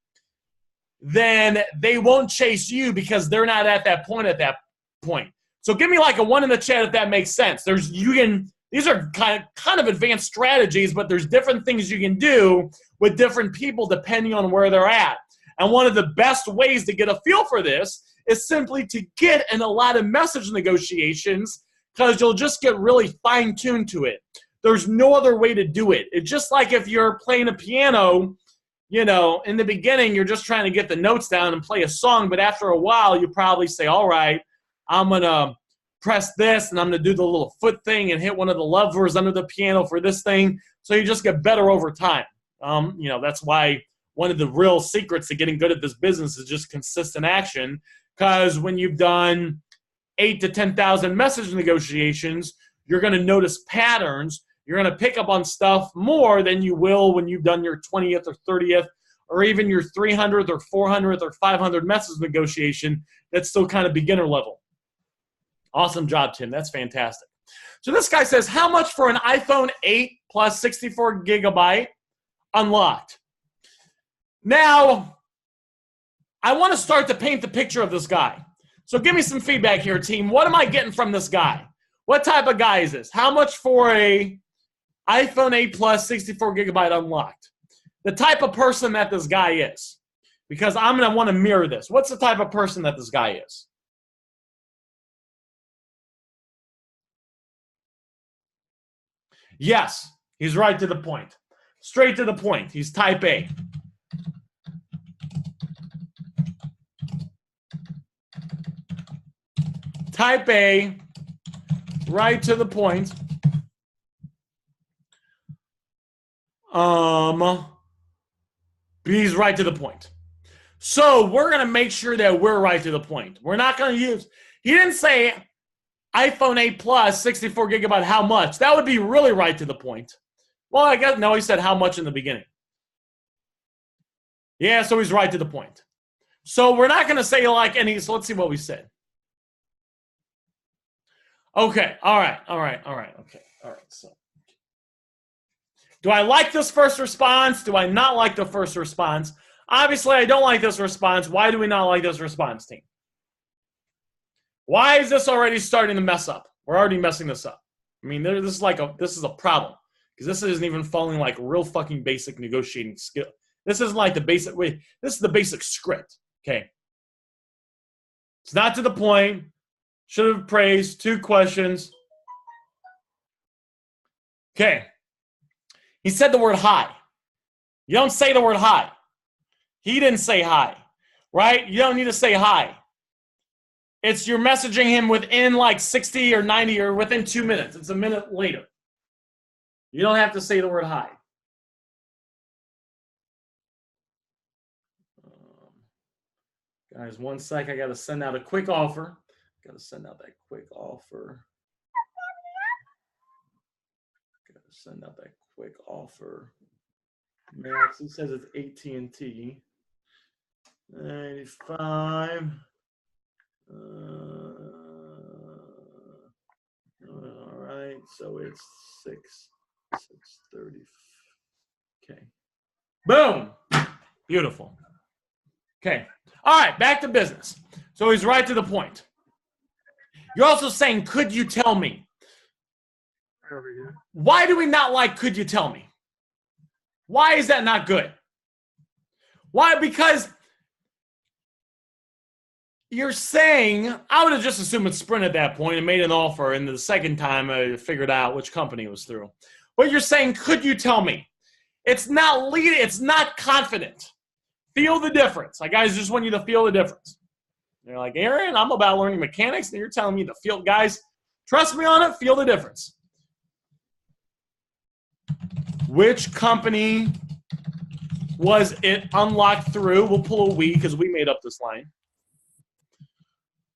then they won't chase you because they're not at that point. So give me like a 1 in the chat if that makes sense. These are kind of advanced strategies, but there's different things you can do with different people depending on where they're at. And one of the best ways to get a feel for this is simply to get in a lot of message negotiations, because you'll just get really fine-tuned to it. There's no other way to do it. It's just like if you're playing a piano, in the beginning, you're just trying to get the notes down and play a song, but after a while, you probably say, all right, I'm going to press this, and I'm going to do the little foot thing and hit one of the levers under the piano for this thing, so you just get better over time. That's why one of the real secrets to getting good at this business is just consistent action, because when you've done 8 to 10,000 message negotiations, you're going to notice patterns. You're going to pick up on stuff more than you will when you've done your 20th or 30th or even your 300th or 400th or 500 message negotiation. That's still kind of beginner level. Awesome job, Tim. That's fantastic. So this guy says, how much for an iPhone 8 plus 64 gigabyte unlocked? Now, I want to start to paint the picture of this guy. So give me some feedback here, team. What am I getting from this guy? What type of guy is this? How much for a iPhone 8 Plus 64 gigabyte unlocked? The type of person that this guy is. Because I'm going to want to mirror this. What's the type of person that this guy is? Yes, he's right to the point. Straight to the point. He's type A. Type A, right to the point. B's right to the point. So we're going to make sure that we're right to the point. We're not going to use, he didn't say iPhone 8 Plus, 64 gigabyte, how much? That would be really right to the point. Well, I guess, no, he said how much in the beginning. Yeah, so he's right to the point. So we're not going to say like any, so let's see what we said. Okay, all right, okay, all right, so. Do I like this first response? Do I not like the first response? Obviously, I don't like this response. Why do we not like this response, team? Why is this already starting to mess up? We're already messing this up. I mean, this is a problem because this isn't even following like real fucking basic negotiating skill. This isn't like the basic way. This is the basic script. Okay, it's not to the point. Should have praised. 2 questions. Okay. He said the word hi. You don't say the word hi. He didn't say hi, right? You don't need to say hi. It's you're messaging him within like 60 or 90 or within 2 minutes. It's a minute later. You don't have to say the word hi. Guys, 1 sec. I got to send out a quick offer. Got to send out that quick offer. Got to send out that quick offer. Max, he says it's AT&T. 95. All right, so it's 630. Okay. Boom. Beautiful. Okay. All right, back to business. So he's right to the point. You're also saying, could you tell me? Why do we not like could you tell me? Why is that not good? Why? Because you're saying, I would have just assumed it's Sprint at that point and made an offer, and the second time I figured out which company it was through. But you're saying, could you tell me? It's not leading, it's not confident. Feel the difference. I guys just want you to feel the difference. You're like, Aaron, I'm about learning mechanics, and you're telling me to feel. Guys, trust me on it, feel the difference. Which company was it unlocked through? We'll pull a we because we made up this line.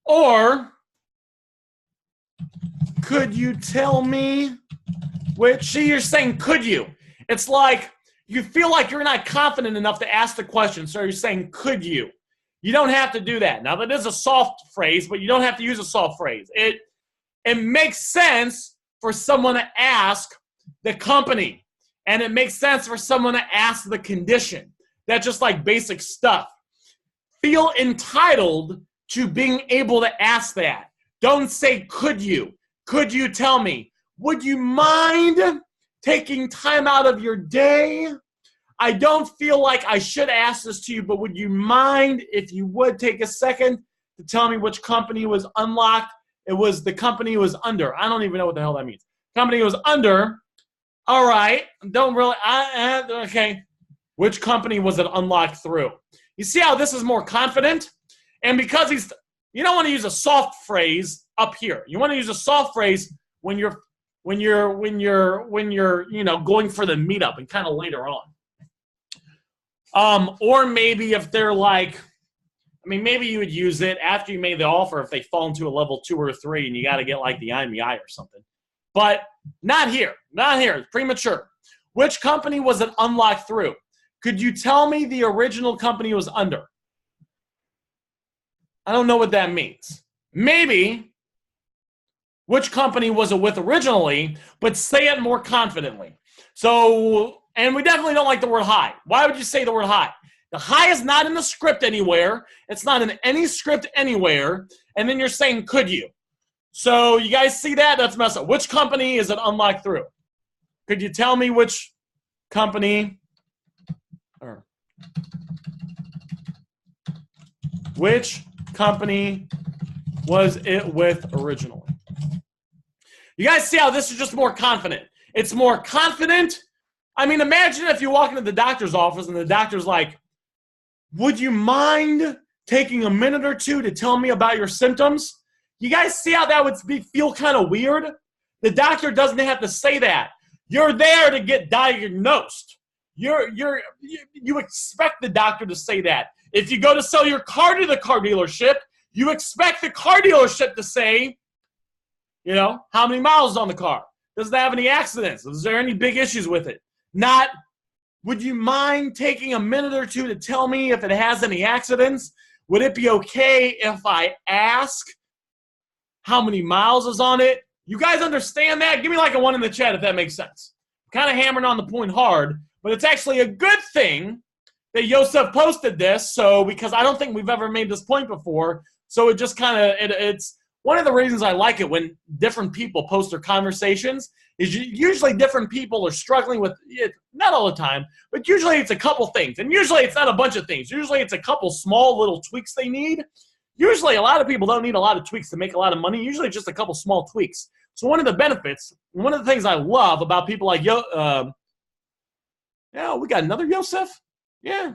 Or could you tell me which? See, you're saying could you? It's like you feel like you're not confident enough to ask the question, so you're saying could you? You don't have to do that. Now, that is a soft phrase, but you don't have to use a soft phrase. It makes sense for someone to ask the company, and it makes sense for someone to ask the condition. That's just like basic stuff. Feel entitled to being able to ask that. Don't say, could you? Could you tell me? Would you mind taking time out of your day? I don't feel like I should ask this to you, but would you mind if you would take a second to tell me which company was unlocked? It was the company was under. I don't even know what the hell that means. Company was under. All right. Don't really. Okay. Which company was it unlocked through? You see how this is more confident? And because you don't want to use a soft phrase up here. You want to use a soft phrase when you're going for the meetup and kind of later on. Or maybe if they're like, maybe you would use it after you made the offer if they fall into a level 2 or 3 and you got to get like the IMEI or something. But not here. Not here. It's premature. Which company was it unlocked through? Could you tell me the original company was under? I don't know what that means. Maybe which company was it with originally, but say it more confidently. So, and we definitely don't like the word hi. Why would you say the word hi? The hi is not in the script anywhere. It's not in any script anywhere. And then you're saying, could you? So you guys see that? That's messed up. Which company is it unlocked through? Could you tell me which company? Or which company was it with originally? You guys see how this is just more confident. It's more confident. I mean, imagine if you walk into the doctor's office and the doctor's like, would you mind taking a minute or two to tell me about your symptoms? You guys see how that would feel kind of weird? The doctor doesn't have to say that. You're there to get diagnosed. You expect the doctor to say that. If you go to sell your car to the car dealership, you expect the car dealership to say, you know, how many miles on the car? Does it have any accidents? Is there any big issues with it? Not, would you mind taking a minute or two to tell me if it has any accidents? Would it be okay if I ask how many miles is on it? You guys understand that? Give me like a 1 in the chat if that makes sense. I'm kind of hammering on the point hard, but it's actually a good thing that Yosef posted this, so because I don't think we've ever made this point before, so it just kind of, it's one of the reasons I like it when different people post their conversations is usually different people are struggling with it, not all the time, but usually it's a couple things. And usually it's not a bunch of things. Usually it's a couple small little tweaks they need. Usually a lot of people don't need a lot of tweaks to make a lot of money. Usually just a couple small tweaks. So one of the benefits, one of the things I love about people like yeah, we got another Yosef? Yeah,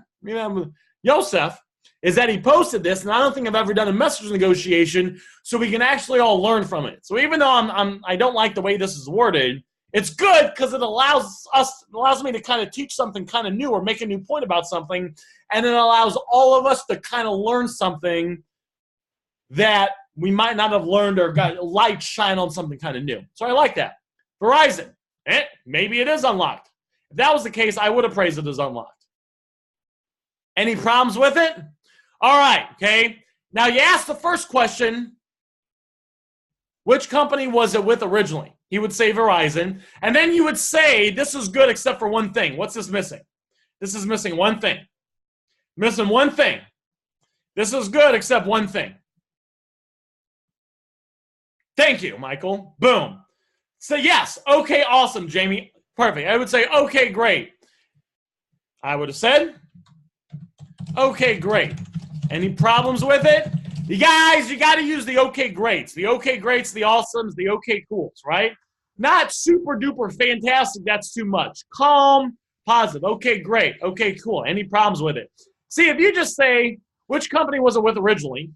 Yosef, is that he posted this, and I don't think I've ever done a message negotiation, so we can actually all learn from it. So even though I don't like the way this is worded, it's good because it allows me to kind of teach something kind of new or make a new point about something, and it allows all of us to kind of learn something that we might not have learned or got light shine on something kind of new. So I like that. Verizon, maybe it is unlocked. If that was the case, I would have praised it as unlocked. Any problems with it? All right, okay. Now you asked the first question, which company was it with originally? He would say Verizon. And then you would say, this is good except for one thing. What's this missing? This is missing one thing. Missing one thing. This is good except one thing. Thank you, Michael. Boom. So yes, okay, awesome, Jamie. Perfect. I would say, okay, great. I would have said, okay, great. Any problems with it? You guys, you got to use the okay greats. The okay greats, the awesomes, the okay cools, right? Not super duper fantastic. That's too much. Calm, positive. Okay, great. Okay, cool. Any problems with it? See, if you just say, which company was it with originally?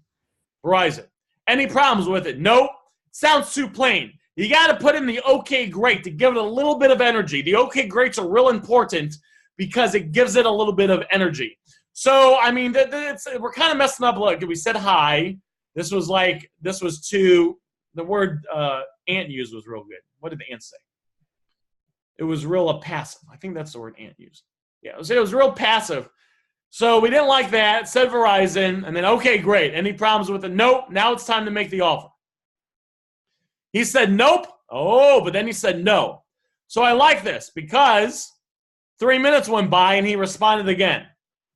Verizon. Any problems with it? Nope. Sounds too plain. You got to put in the okay great to give it a little bit of energy. The okay greats are real important because it gives it a little bit of energy. So, I mean, we're kind of messing up. Look, we said hi. This was to, the word Ant used was real good. What did the Ant say? It was real passive. I think that's the word Ant used. Yeah, it was real passive. So we didn't like that. Said Verizon. And then, okay, great. Any problems with it? Nope. Now it's time to make the offer. He said nope. Oh, but then he said no. So I like this because 3 minutes went by and he responded again.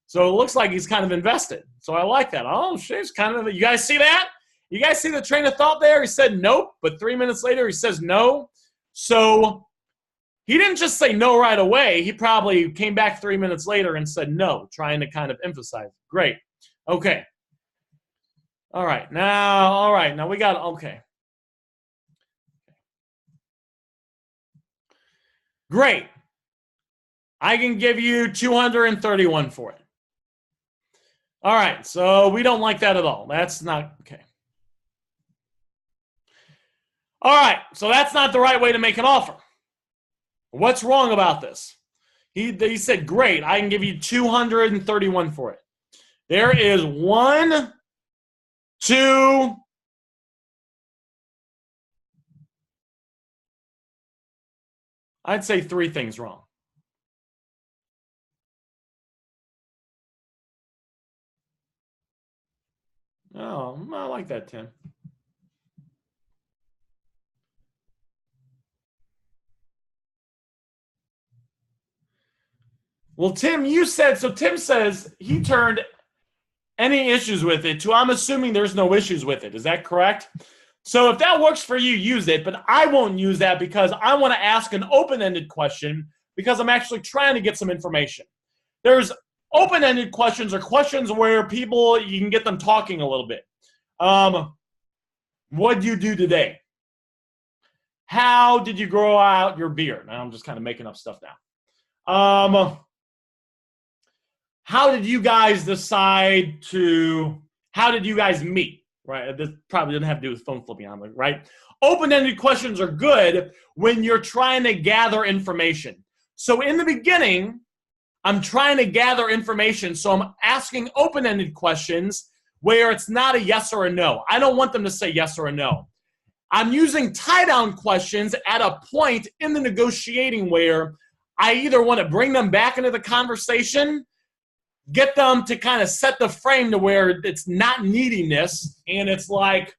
So it looks like he's kind of invested. So I like that. Oh, shit, it's kind of, you guys see that? You guys see the train of thought there? He said nope, but 3 minutes later he says no. So he didn't just say no right away. He probably came back 3 minutes later and said no, trying to kind of emphasize. Great. Okay. All right. Now we got, okay. Great. I can give you 231 for it. All right, so we don't like that at all. That's not, okay. All right, so that's not the right way to make an offer. What's wrong about this? He said, great, I can give you 231 for it. There is 1, 2, I'd say 3 things wrong. Oh, I like that, Tim. Well, Tim, you said, so Tim says he turned any issues with it to, I'm assuming there's no issues with it. Is that correct? So if that works for you, use it, but I won't use that because I want to ask an open-ended question because I'm actually trying to get some information. There's open-ended questions or questions where people, you can get them talking a little bit. What'd you do today? how did you grow out your beard? Now I'm just kind of making up stuff now. How did you guys decide to, how did you guys meet? Right? This probably didn't have to do with phone flipping on, right? Open-ended questions are good when you're trying to gather information. So in the beginning, I'm trying to gather information, so I'm asking open-ended questions where it's not a yes or a no. I don't want them to say yes or a no. I'm using tie-down questions at a point in the negotiating where I either want to bring them back into the conversation, get them to kind of set the frame to where it's not neediness, and it's like,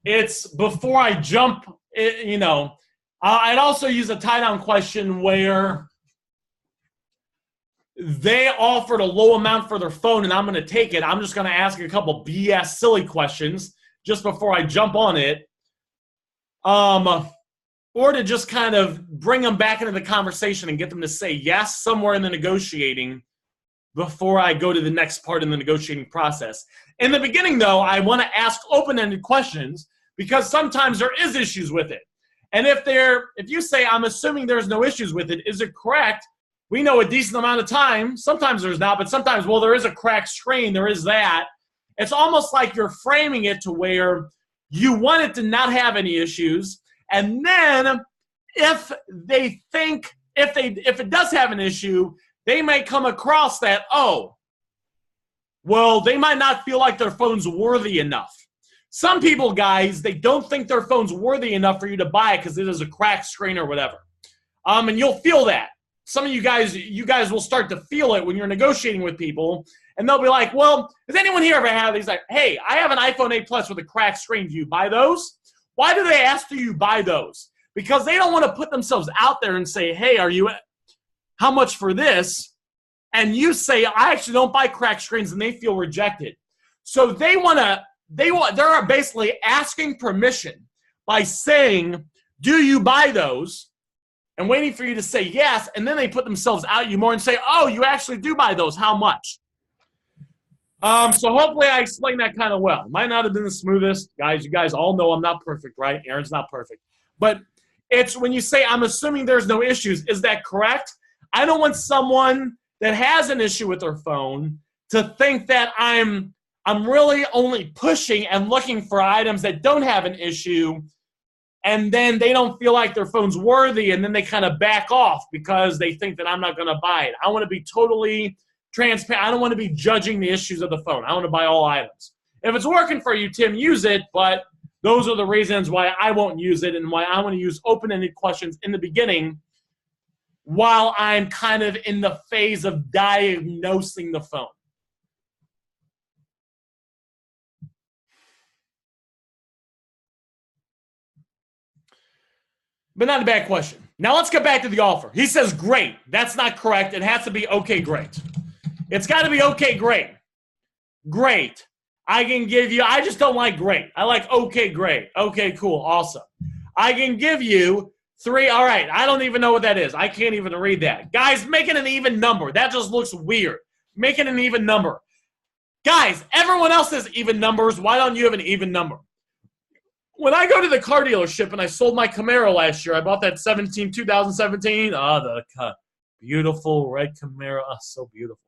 it's before I jump, you know. I'd also use a tie-down question where they offered a low amount for their phone and I'm going to take it. I'm just going to ask a couple BS silly questions just before I jump on it. Or to just kind of bring them back into the conversation and get them to say yes somewhere in the negotiating before I go to the next part in the negotiating process. In the beginning, though, I want to ask open-ended questions because sometimes there is issues with it. And if you say, I'm assuming there's no issues with it, is it correct? We know a decent amount of time. Sometimes there's not, but sometimes, well, there is a cracked screen. There is that. It's almost like you're framing it to where you want it to not have any issues. And then if it does have an issue, they may come across that, oh, well, they might not feel like their phone's worthy enough. Some people, guys, they don't think their phone's worthy enough for you to buy it because it is a cracked screen or whatever. And you'll feel that. Some of you guys will start to feel it when you're negotiating with people, and they'll be like, well, does anyone here ever have these? Like, hey, I have an iPhone 8 Plus with a cracked screen. Do you buy those? Why do they ask, do you buy those? Because they don't want to put themselves out there and say, hey, how much for this? And you say, I actually don't buy cracked screens, and they feel rejected. So they're basically asking permission by saying, do you buy those? And waiting for you to say yes, and then they put themselves out you more and say, oh, you actually do buy those. How much? So hopefully I explained that kind of well. Might not have been the smoothest. Guys, you guys all know I'm not perfect, right? Aaron's not perfect. But it's when you say, I'm assuming there's no issues. Is that correct? I don't want someone that has an issue with their phone to think that I'm really only pushing and looking for items that don't have an issue, and then they don't feel like their phone's worthy, and then they kind of back off because they think that I'm not going to buy it. I want to be totally transparent. I don't want to be judging the issues of the phone. I want to buy all items. If it's working for you, Tim, use it, but those are the reasons why I won't use it and why I want to use open-ended questions in the beginning while I'm kind of in the phase of diagnosing the phone. But not a bad question. Now let's get back to the offer. He says, great. That's not correct. It has to be okay, great. It's got to be okay, great. Great. I can give you, I just don't like great. I like okay, great. Okay, cool, awesome. I can give you 3, all right. I don't even know what that is. I can't even read that. Guys, make it an even number. That just looks weird. Make it an even number. Guys, everyone else has even numbers. Why don't you have an even number? When I go to the car dealership and I sold my Camaro last year, I bought that 2017. The beautiful red Camaro. Oh, so beautiful.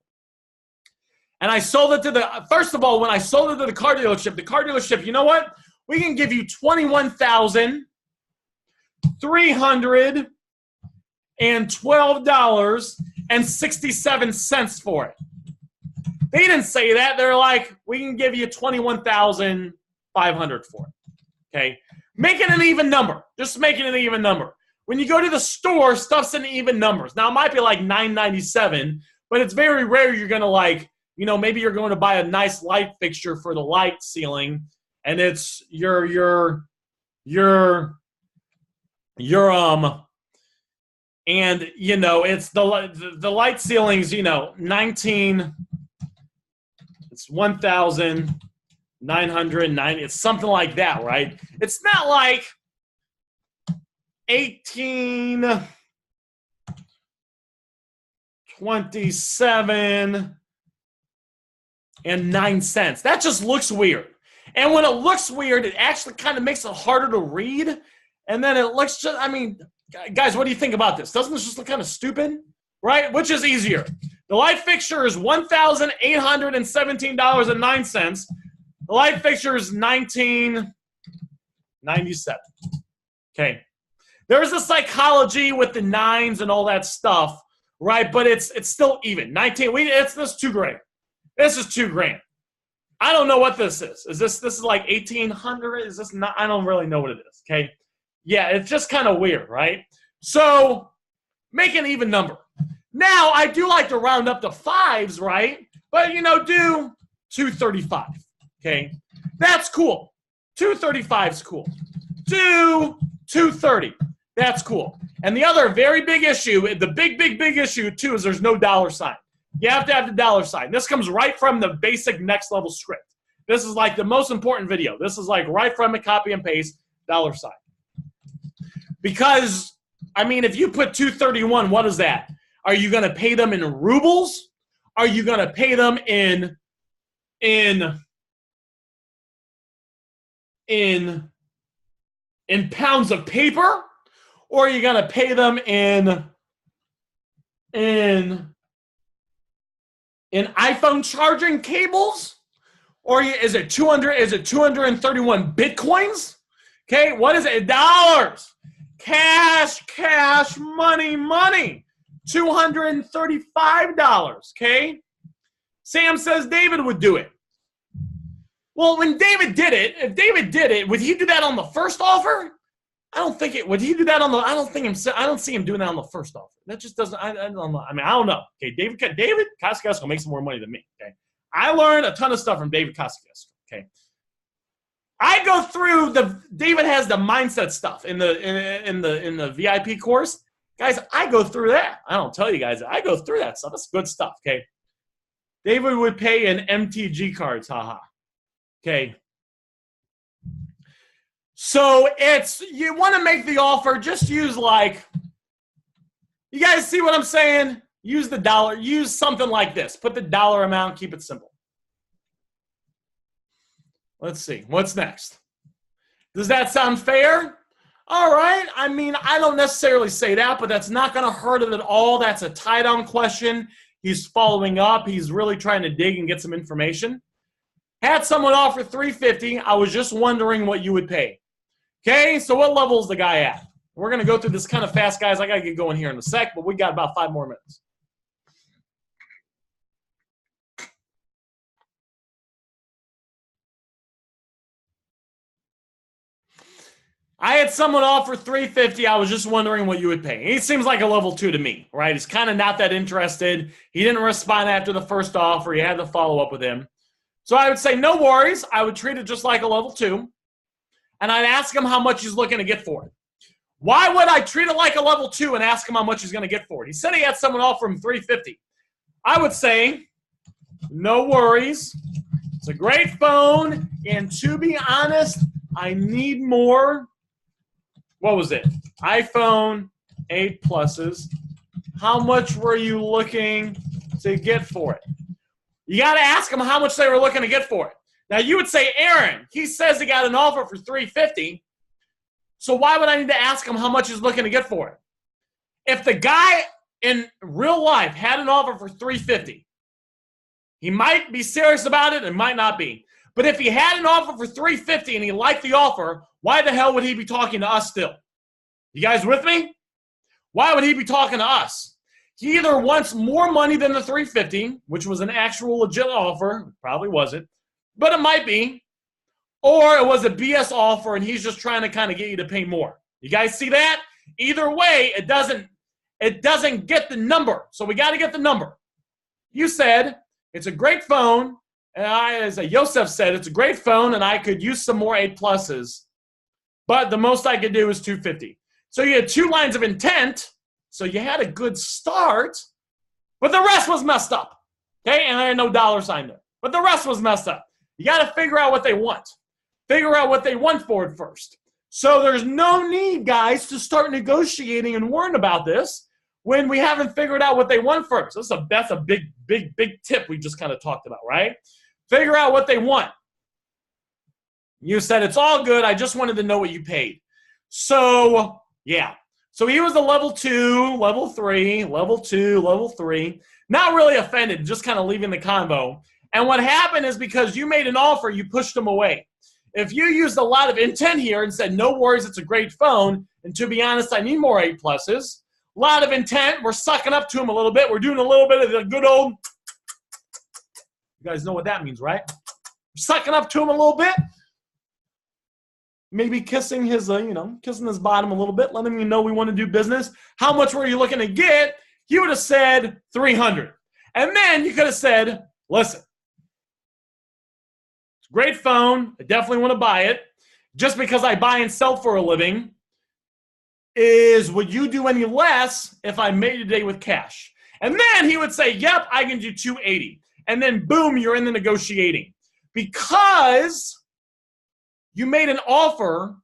And I sold it to first of all, when I sold it to the car dealership, you know what? We can give you $21,312.67 for it. They didn't say that. They're like, we can give you $21,500 for it. Okay, make it an even number. Just make it an even number. When you go to the store, stuff's in even numbers. Now, it might be like $9.97, but it's very rare you're going to maybe you're going to buy a nice light fixture for the light ceiling, and it's it's the light ceiling's, 19, it's 1,990, it's something like that, right? It's not like 1827.09. That just looks weird. And when it looks weird, it actually kind of makes it harder to read. And then it looks just, I mean, guys, what do you think about this? Doesn't this just look kind of stupid? Right? Which is easier? The light fixture is $1,817.09. The light fixture is $1,997. Okay. There's a psychology with the nines and all that stuff, right? But it's still even. It's this $2,000. This is $2,000. I don't know what this is. This is like 1,800? Is this not? I don't really know what it is. Okay. Yeah, it's just kind of weird, right? So make an even number. Now I do like to round up to fives, right? But do 235. Okay. That's cool. 235 is cool. Do 230. That's cool. And the other very big issue, the big issue too, is there's no dollar sign. You have to have the dollar sign. This comes right from the basic next level script. This is like the most important video. This is like right from a copy and paste dollar sign. Because, I mean, if you put 231, what is that? Are you going to pay them in rubles? Are you going to pay them in pounds of paper? Or are you going to pay them in iPhone charging cables? Or is it 231 Bitcoins? Okay, what is it? Dollars. Cash, money. $235, okay? Sam says David would do it. Well, when David did it, if David did it, would he do that on the first offer? I don't think it. Would he do that on the? I don't see him doing that on the first offer. That just doesn't. I don't know. I mean, I don't know. Okay, David Kosciuszko makes more money than me. Okay, I learned a ton of stuff from David Kosciuszko. Okay, I go through David has the mindset stuff in the VIP course, guys. I go through that. I don't tell you guys. I go through that stuff. That's good stuff. Okay, David would pay in MTG cards. Haha. Okay. So you want to make the offer, just use you guys see what I'm saying? Use the dollar, use something like this. Put the dollar amount, keep it simple. Let's see, what's next? Does that sound fair? All right, I mean, I don't necessarily say that, but that's not going to hurt it at all. That's a tie-down question. He's following up. He's really trying to dig and get some information. Had someone offer $350. I was just wondering what you would pay. Okay, so what level is the guy at? We're going to go through this kind of fast, guys. I got to get going here in a sec, but we got about 5 more minutes. I had someone offer $350. I was just wondering what you would pay. He seems like a level 2 to me, right? He's kind of not that interested. He didn't respond after the first offer. You had to follow up with him. So I would say, no worries. I would treat it just like a level 2. And I'd ask him how much he's looking to get for it. Why would I treat it like a level 2 and ask him how much he's going to get for it? He said he had someone offer him $350. I would say, no worries. It's a great phone. And to be honest, I need more. What was it? iPhone 8 Pluses. How much were you looking to get for it? You got to ask them how much they were looking to get for it. Now, you would say, Aaron, he says he got an offer for $350. So why would I need to ask him how much he's looking to get for it? If the guy in real life had an offer for $350, he might be serious about it and might not be. But if he had an offer for $350 and he liked the offer, why the hell would he be talking to us still? You guys with me? Why would he be talking to us? He either wants more money than the $350, which was an actual legit offer, probably wasn't, but it might be, or it was a BS offer and he's just trying to kind of get you to pay more. You guys see that? Either way, it doesn't get the number. So we got to get the number. You said it's a great phone, and as Yosef said, it's a great phone, and I could use some more 8 Pluses, but the most I could do is $250. So you had 2 lines of intent. So you had a good start, but the rest was messed up. Okay, and I had no dollar sign there, but the rest was messed up. You got to figure out what they want. Figure out what they want for it first. So there's no need, guys, to start negotiating and worrying about this when we haven't figured out what they want first. That's a big tip we just kind of talked about, right? Figure out what they want. You said, it's all good. I just wanted to know what you paid. So, yeah. So he was a level 2, level 3, level 2, level 3. Not really offended, just kind of leaving the convo. And what happened is because you made an offer, you pushed him away. If you used a lot of intent here and said, no worries, it's a great phone, and to be honest, I need more 8 pluses, a lot of intent, we're sucking up to him a little bit, we're doing a little bit of the good old, you guys know what that means, right? Sucking up to him a little bit, maybe kissing his, kissing his bottom a little bit, letting him know we want to do business. How much were you looking to get? He would have said 300. And then you could have said, listen, it's a great phone. I definitely want to buy it. Just because I buy and sell for a living, would you do any less if I made it today with cash? And then he would say, yep, I can do 280. And then boom, you're in the negotiating. Because you made an offer,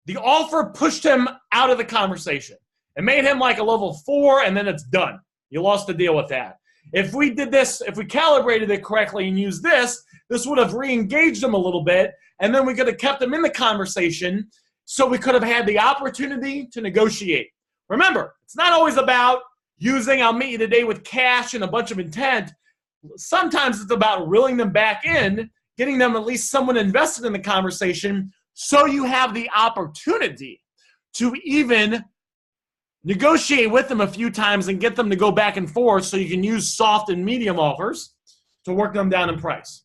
the offer pushed him out of the conversation. It made him like a level 4, and then it's done. You lost the deal with that. If we did this, if we calibrated it correctly and used this would have re-engaged him a little bit, and then we could have kept him in the conversation, so we could have had the opportunity to negotiate. Remember, it's not always about using I'll meet you today with cash and a bunch of intent. Sometimes it's about reeling them back in, getting them at least someone invested in the conversation so you have the opportunity to even negotiate with them a few times and get them to go back and forth so you can use soft and medium offers to work them down in price.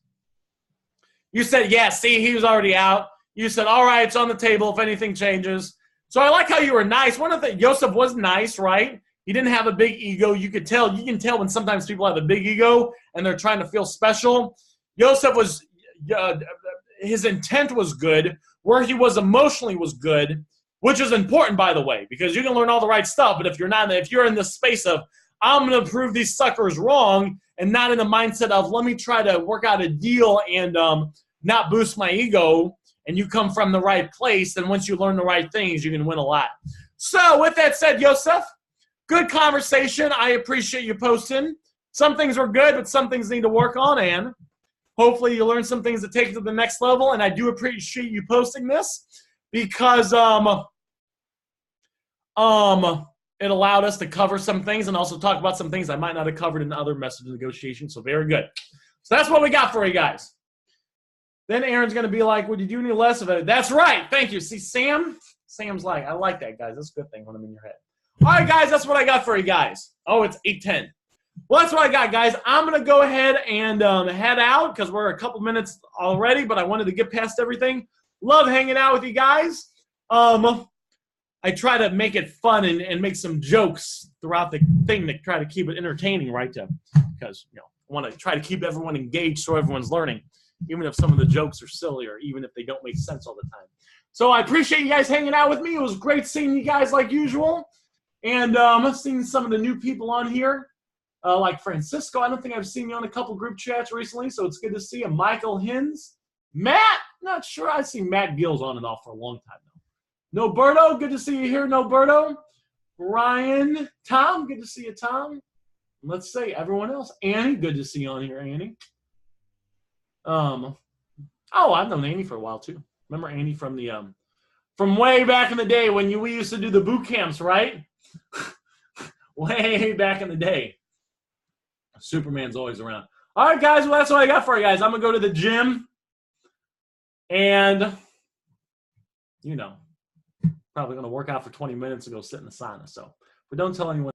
You said, yeah, see, he was already out. You said, all right, it's on the table if anything changes. So I like how you were nice. One of the Joseph was nice, right? He didn't have a big ego. You can tell when sometimes people have a big ego and they're trying to feel special. Joseph was, his intent was good. Where he was emotionally was good, which is important, by the way, because you can learn all the right stuff. But if you're in this space of, I'm going to prove these suckers wrong, and not in the mindset of, let me try to work out a deal and not boost my ego, and you come from the right place, then once you learn the right things, you can win a lot. So with that said, Joseph, good conversation. I appreciate you posting. Some things were good, but some things need to work on, and hopefully you learn some things to take to the next level, and I do appreciate you posting this because it allowed us to cover some things and also talk about some things I might not have covered in other message negotiations, so very good. So that's what we got for you guys. Then Aaron's going to be like, would you do any less of it? That's right. Thank you. See, Sam's like, I like that, guys. That's a good thing when I'm in your head. All right, guys, that's what I got for you guys. Oh, it's 8:10. Well, that's what I got, guys. I'm going to go ahead and head out because we're a couple minutes already, but I wanted to get past everything. Love hanging out with you guys. I try to make it fun and make some jokes throughout the thing to try to keep it entertaining, right? Because, I want to try to keep everyone engaged so everyone's learning, even if some of the jokes are silly or even if they don't make sense all the time. So I appreciate you guys hanging out with me. It was great seeing you guys like usual. And I've seen some of the new people on here, like Francisco. I don't think I've seen you on a couple group chats recently, so it's good to see you. Michael Hins. Matt, not sure. I've seen Matt Gills on and off for a long time now. Noberto, good to see you here, Noberto. Ryan, Tom, good to see you, Tom. Let's say everyone else. Annie, good to see you on here, Annie. I've known Annie for a while too. Remember Annie from the from way back in the day when we used to do the boot camps, right? Way back in the day. Superman's always around. All right, guys, well, that's what I got for you guys. I'm gonna go to the gym, and probably gonna work out for 20 minutes and go sit in the sauna. So, but don't tell anyone.